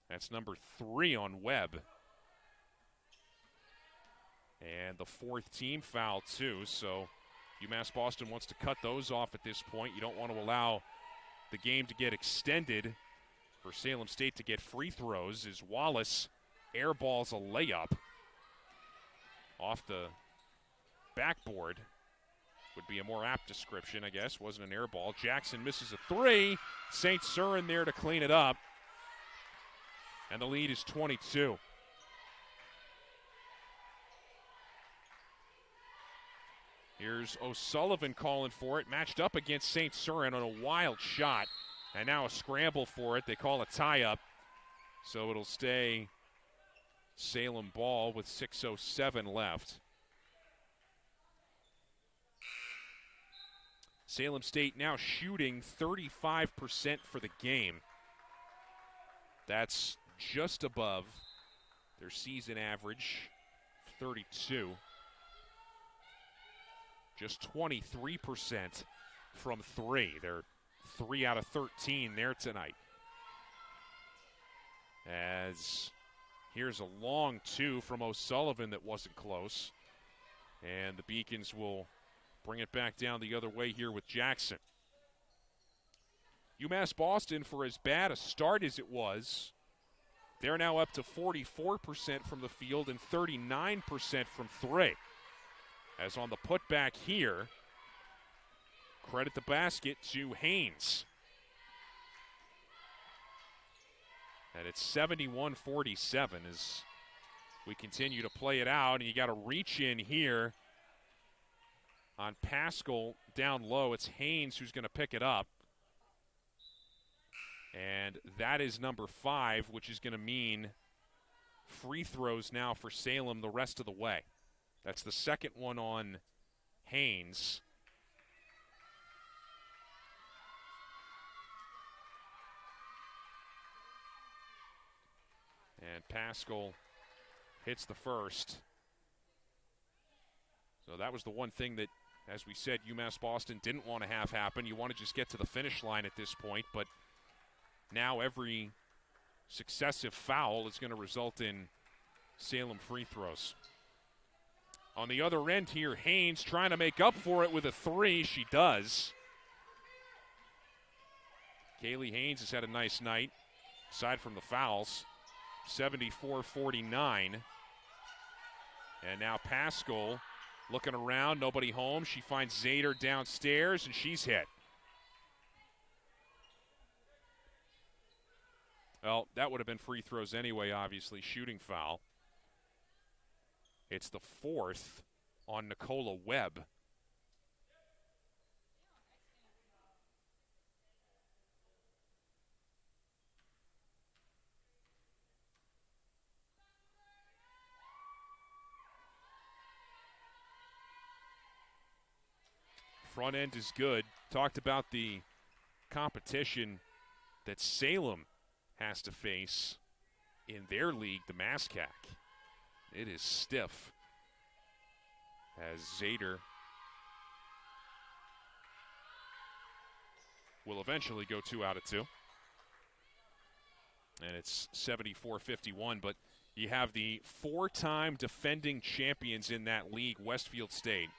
That's number 3 on Webb. And the 4th team foul, too. So UMass Boston wants to cut those off at this point. You don't want to allow the game to get extended for Salem State to get free throws as Wallace airballs a layup off the backboard. Would be a more apt description, I guess. Wasn't an airball. Jackson misses a 3. St. Cyrin there to clean it up. And the lead is 22. Here's O'Sullivan calling for it, matched up against St. Cyrin on a wild shot. And now a scramble for it. They call a tie-up. So it'll stay Salem ball with 6:07 left. Salem State now shooting 35% for the game. That's just above their season average, 32. Just 23% from 3. They're 3 out of 13 there tonight. As here's a long 2 from O'Sullivan that wasn't close. And the Beacons will bring it back down the other way here with Jackson. UMass Boston, for as bad a start as it was, they're now up to 44% from the field and 39% from 3. As on the putback here, credit the basket to Haynes. And it's 71-47 as we continue to play it out. And you got to reach in here on Pascal down low. It's Haynes who's going to pick it up. And that is number 5, which is going to mean free throws now for Salem the rest of the way. That's the second one on Haynes. And Pascal hits the first. So that was the one thing that, as we said, UMass Boston didn't want to have happen. You want to just get to the finish line at this point, but now every successive foul is going to result in Salem free throws. On the other end here, Haynes trying to make up for it with a 3. She does. Kaylee Haynes has had a nice night, aside from the fouls. 74-49. And now Pascal looking around, nobody home. She finds Zader downstairs, and she's hit. Well, that would have been free throws anyway, obviously. Shooting foul. It's the fourth on Nicola Webb. Front end is good. Talked about the competition that Salem has to face in their league, the MASCAC. It is stiff as Zader will eventually go 2 out of 2. And it's 74-51, but you have the 4-time defending champions in that league, Westfield State.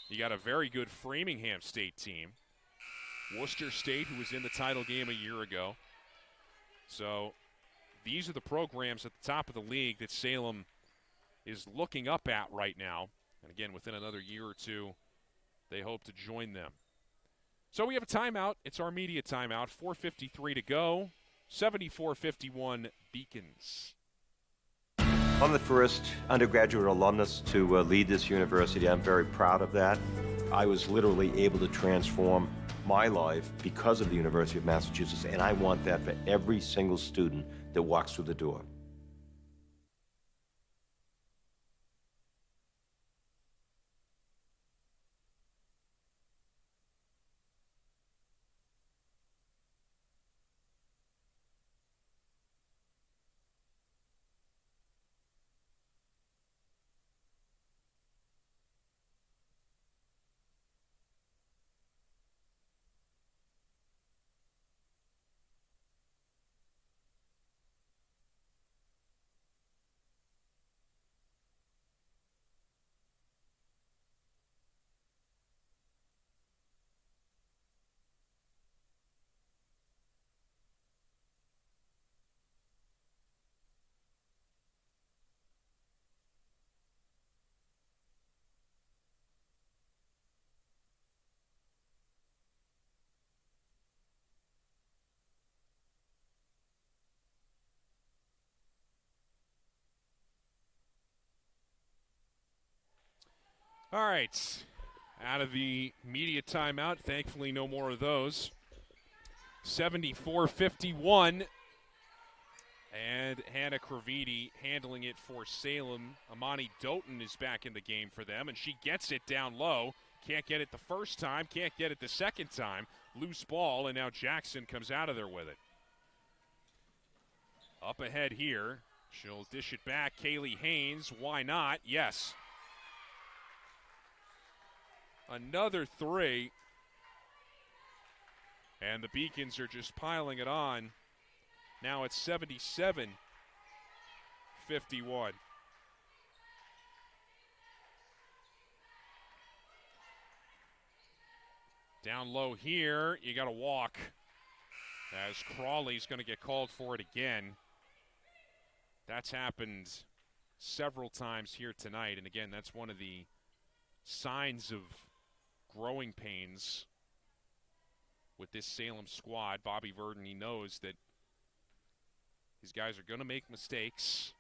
You got a very good Framingham State team. Worcester State, who was in the title game a year ago. So these are the programs at the top of the league that Salem is looking up at right now. And again, within another year or two, they hope to join them. So we have a timeout. It's our media timeout. 4:53 to go. 74-51 Beacons. I'm the first undergraduate alumnus to lead this university. I'm very proud of that. I was literally able to transform my life because of the University of Massachusetts, and I want that for every single student that walks through the door. All right, out of the media timeout, thankfully no more of those. 74-51, and Hannah Kravidi handling it for Salem. Amani Doughton is back in the game for them, and she gets it down low. Can't get it the first time, can't get it the second time. Loose ball, and now Jackson comes out of there with it. Up ahead here, she'll dish it back. Kaylee Haynes, why not? Yes. Another three. And the Beacons are just piling it on. Now it's 77-51. Down low here, you got to walk. As Crawley's going to get called for it again. That's happened several times here tonight. And again, that's one of the signs of growing pains with this Salem squad. Bobby Verdon, he knows that these guys are going to make mistakes.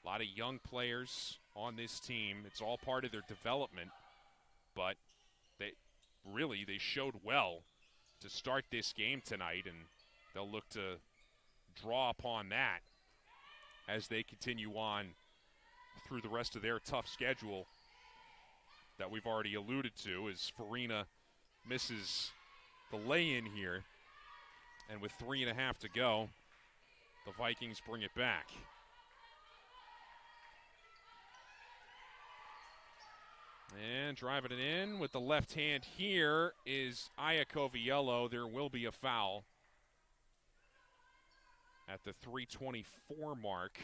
A lot of young players on this team. It's all part of their development, but they showed well to start this game tonight, and they'll look to draw upon that as they continue on through the rest of their tough schedule that we've already alluded to, as Farina misses the lay-in here. And with 3.5 to go, the Vikings bring it back. And driving it in with the left hand here is Aya Coviello. There will be a foul at the 3:24 mark.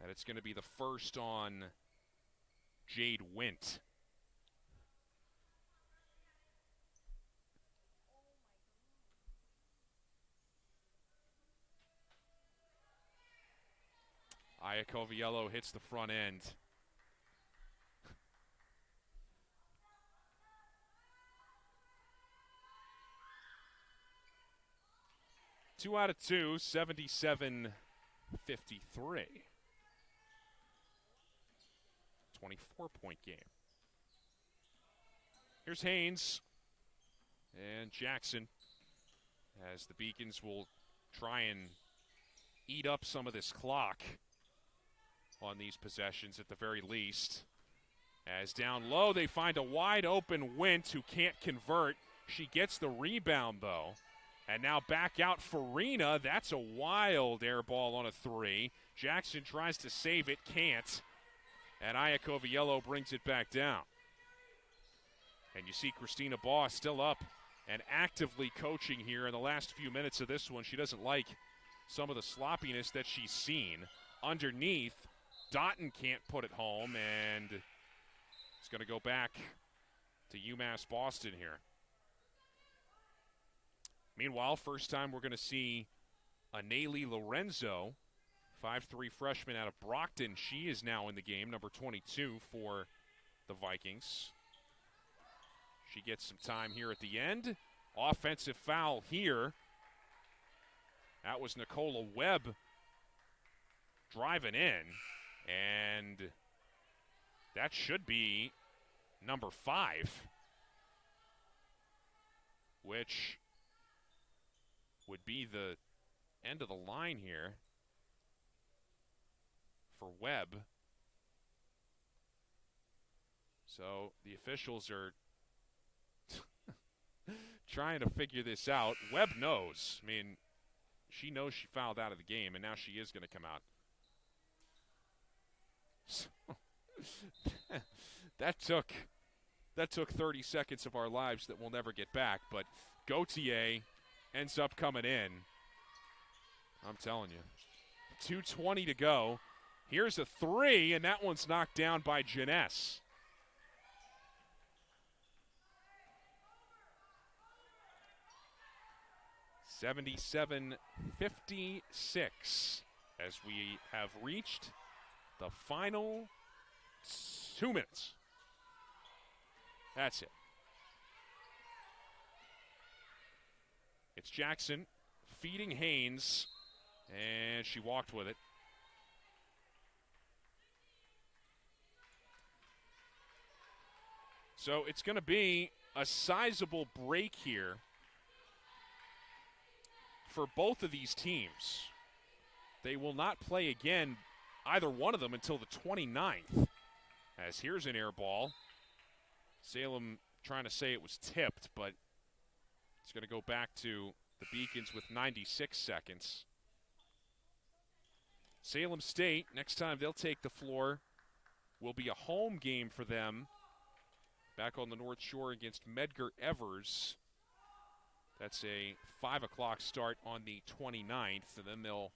And it's going to be the first on Jade Wint. Iacoviello hits the front end. 2 out of 2, 77-53. 24-point game. Here's Haynes and Jackson as the Beacons will try and eat up some of this clock on these possessions at the very least. As down low, they find a wide open Wint who can't convert. She gets the rebound, though. And now back out Farina. That's a wild air ball on a three. Jackson tries to save it, can't. And Iacoviello brings it back down. And you see Christina Baugh still up and actively coaching here in the last few minutes of this one. She doesn't like some of the sloppiness that she's seen. Underneath, Doughton can't put it home, and it's going to go back to UMass Boston here. Meanwhile, first time we're going to see Aneli Lorenzo, 5'3" freshman out of Brockton. She is now in the game, number 22 for the Vikings. She gets some time here at the end. Offensive foul here. That was Nicola Webb driving in, and that should be number 5, which would be the end of the line here for Webb. So the officials are trying to figure this out. Webb knows. I mean, she knows she fouled out of the game, and now she is going to come out. So that took 30 seconds of our lives that we'll never get back, but Gauthier ends up coming in. I'm telling you. 2:20 to go. Here's a three, and that one's knocked down by Jeunesse. (77-56) as we have reached the final 2 minutes. That's it. It's Jackson feeding Haynes, and she walked with it. So it's going to be a sizable break here for both of these teams. They will not play again, either one of them, until the 29th. As here's an air ball. Salem trying to say it was tipped, but it's going to go back to the Beacons with 96 seconds. Salem State, next time they'll take the floor, will be a home game for them back on the North Shore against Medgar Evers. That's a 5 o'clock start on the 29th, and then they'll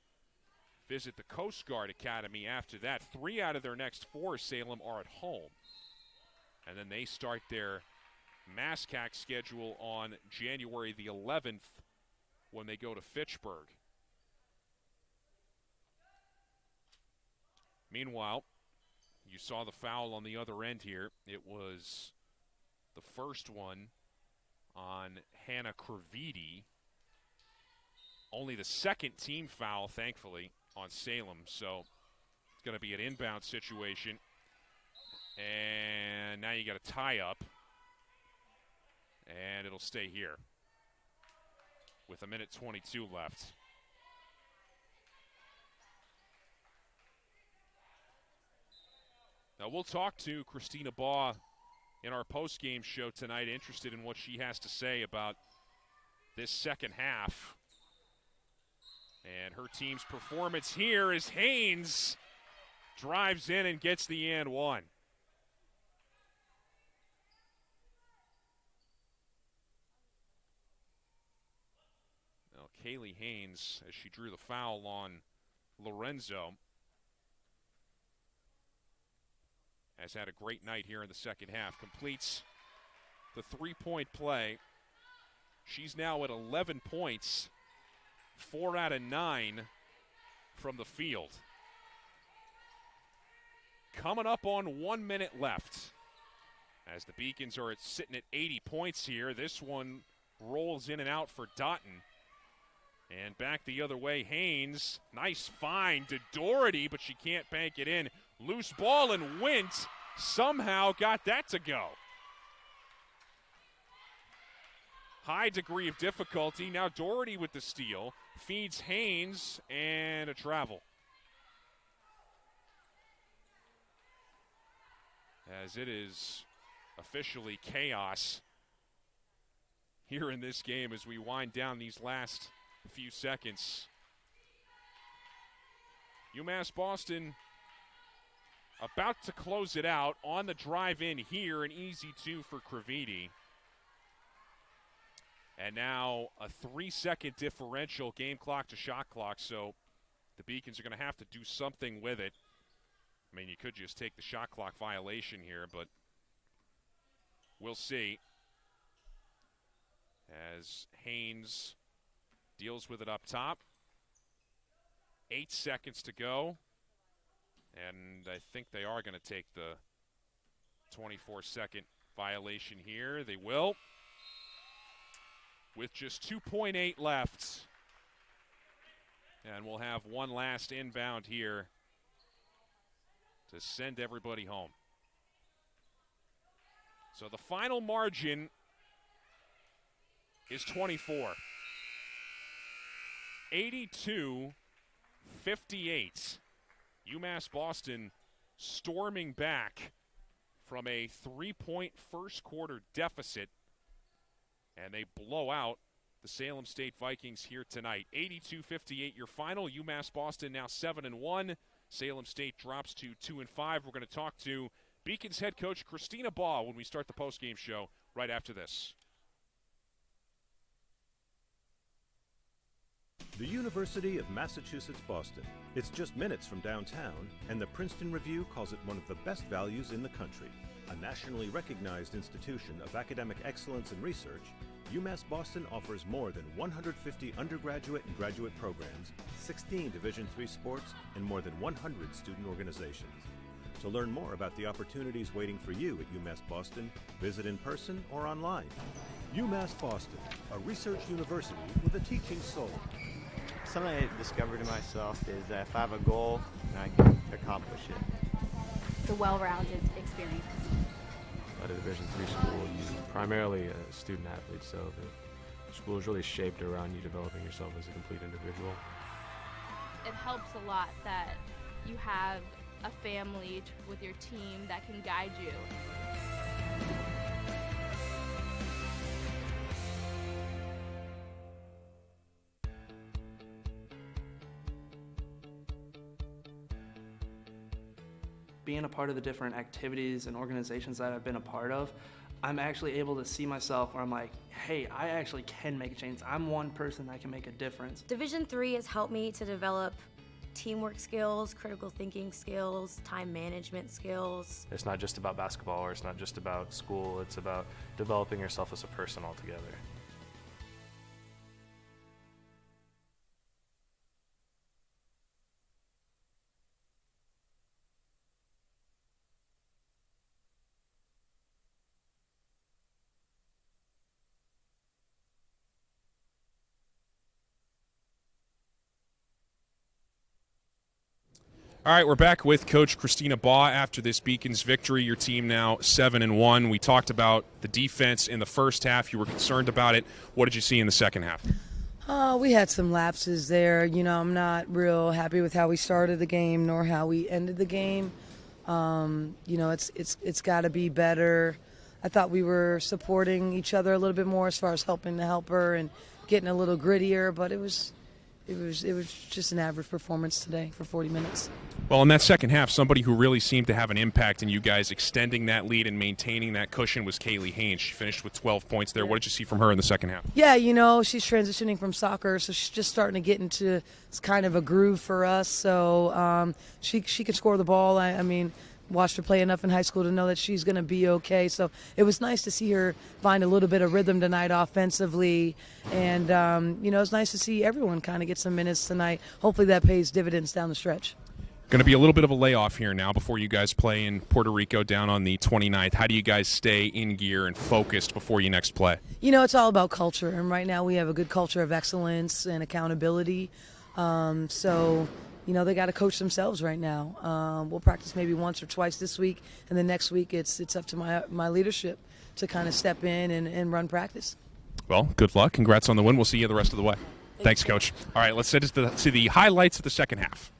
visit the Coast Guard Academy after that. 3 out of their next 4, Salem, are at home. And then they start their MASCAC schedule on January the 11th when they go to Fitchburg. Meanwhile, you saw the foul on the other end here. It was the first one on Hannah Cravidi. Only the second team foul, thankfully, on Salem. So it's going to be an inbound situation. And now you got a tie-up. And it'll stay here with 1:22 left. Now we'll talk to Christina Baugh in our post-game show tonight, interested in what she has to say about this second half. And her team's performance here as Haynes drives in and gets the and one. Now Kaylee Haynes, as she drew the foul on Lorenzo, has had a great night here in the second half. Completes the three-point play. She's now at 11 points, 4 out of 9 from the field. coming up on 1 minute left. As the Beacons are sitting at 80 points here, this one rolls in and out for Dotton. And back the other way, Haynes. Nice find to Doherty, but she can't bank it in. Loose ball, and Wint somehow got that to go. High degree of difficulty. Now Doherty with the steal. Feeds Haynes, and a travel. As it is officially chaos here in this game as we wind down these last few seconds. UMass Boston about to close it out on the drive in here, an easy 2 for Craviti. And now a 3-second differential, game clock to shot clock, so the Beacons are going to have to do something with it. I mean, you could just take the shot clock violation here, but we'll see. As Haynes deals with it up top. 8 seconds to go. And I think they are going to take the 24-second violation here. They will. With just 2.8 left. And we'll have one last inbound here to send everybody home. So the final margin is 24. 82-58. UMass Boston storming back from a 3-point first quarter deficit, and they blow out the Salem State Vikings here tonight. 82-58 your final. UMass Boston now 7-1. Salem State drops to 2-5. We're going to talk to Beacons head coach Christina Baugh when we start the postgame show right after this. The University of Massachusetts Boston. It's just minutes from downtown, and the Princeton Review calls it one of the best values in the country. A nationally recognized institution of academic excellence and research, UMass Boston offers more than 150 undergraduate and graduate programs, 16 Division III sports, and more than 100 student organizations. To learn more about the opportunities waiting for you at UMass Boston, visit in person or online. UMass Boston, a research university with a teaching soul. Something I discovered in myself is that if I have a goal, then I can accomplish it. It's a well-rounded experience. At a Division III school, you're primarily a student athlete, so the school is really shaped around you developing yourself as a complete individual. It helps a lot that you have a family with your team that can guide you. Being a part of the different activities and organizations that I've been a part of, I'm actually able to see myself where I'm like, hey, I actually can make a change. I'm one person that can make a difference. Division III has helped me to develop teamwork skills, critical thinking skills, time management skills. It's not just about basketball, or it's not just about school, it's about developing yourself as a person altogether. All right, we're back with Coach Christina Baugh after this Beacons victory. Your team now 7-1. We talked about the defense in the first half. You were concerned about it. What did you see in the second half? We had some lapses there. You know, I'm not real happy with how we started the game nor how we ended the game. You know, it's got to be better. I thought we were supporting each other a little bit more as far as helping the helper and getting a little grittier, but it was just an average performance today for 40 minutes. Well, in that second half, somebody who really seemed to have an impact in you guys extending that lead and maintaining that cushion was Kaylee Haynes. She finished with 12 points there. What did you see from her in the second half? Yeah, you know, she's transitioning from soccer, so she's just starting to get into kind of a groove for us. So she can score the ball. I mean, watched her play enough in high school to know that she's going to be okay. So it was nice to see her find a little bit of rhythm tonight offensively. And, you know, it's nice to see everyone kind of get some minutes tonight. Hopefully that pays dividends down the stretch. Going to be a little bit of a layoff here now before you guys play in Puerto Rico down on the 29th. How do you guys stay in gear and focused before you next play? You know, it's all about culture, and right now we have a good culture of excellence and accountability. So, you know, they got to coach themselves right now. We'll practice maybe once or twice this week, and then next week it's up to my leadership to kind of step in and run practice. Well, good luck. Congrats on the win. We'll see you the rest of the way. Thanks, Coach. All right, let's head to the highlights of the second half.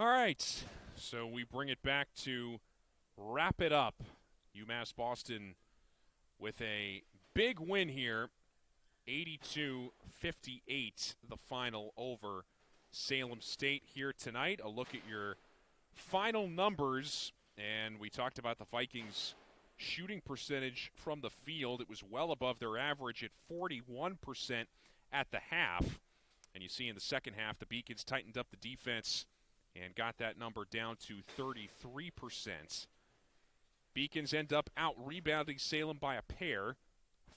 All right, so we bring it back to wrap it up. UMass Boston with a big win here, 82-58, the final over Salem State here tonight. A look at your final numbers, and we talked about the Vikings' shooting percentage from the field. It was well above their average at 41% at the half. And you see in the second half, the Beacons tightened up the defense and got that number down to 33%. Beacons end up out-rebounding Salem by a pair,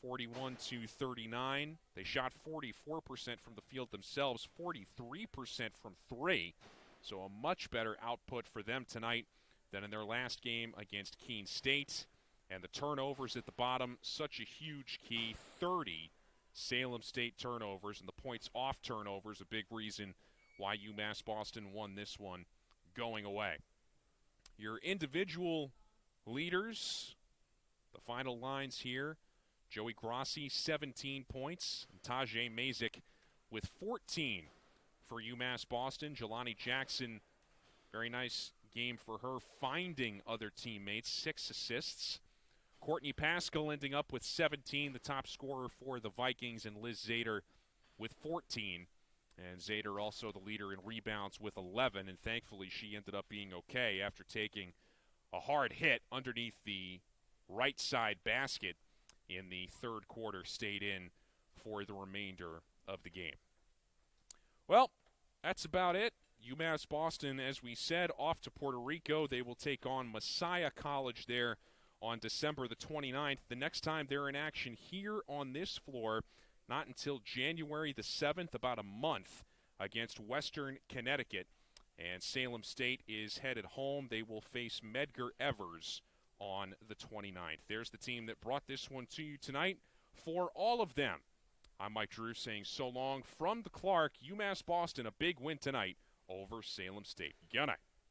41-39. They shot 44% from the field themselves, 43% from three. So a much better output for them tonight than in their last game against Keene State. And the turnovers at the bottom, such a huge key, 30 Salem State turnovers, and the points off turnovers, a big reason why UMass Boston won this one going away. Your individual leaders, the final lines here, Joey Grassi, 17 points, and Tajay Mazik with 14 for UMass Boston. Jelani Jackson, very nice game for her, finding other teammates, 6 assists. Courtney Pascal ending up with 17, the top scorer for the Vikings, and Liz Zader with 14. And Zader also the leader in rebounds with 11, and thankfully she ended up being okay after taking a hard hit underneath the right side basket in the third quarter, stayed in for the remainder of the game. Well, that's about it. UMass Boston, as we said, off to Puerto Rico. They will take on Messiah College there on December the 29th. The next time they're in action here on this floor not until January the 7th, about a month, against Western Connecticut. And Salem State is headed home. They will face Medgar Evers on the 29th. There's the team that brought this one to you tonight. For all of them, I'm Mike Drew saying so long from the Clark. UMass Boston, a big win tonight over Salem State. Good night.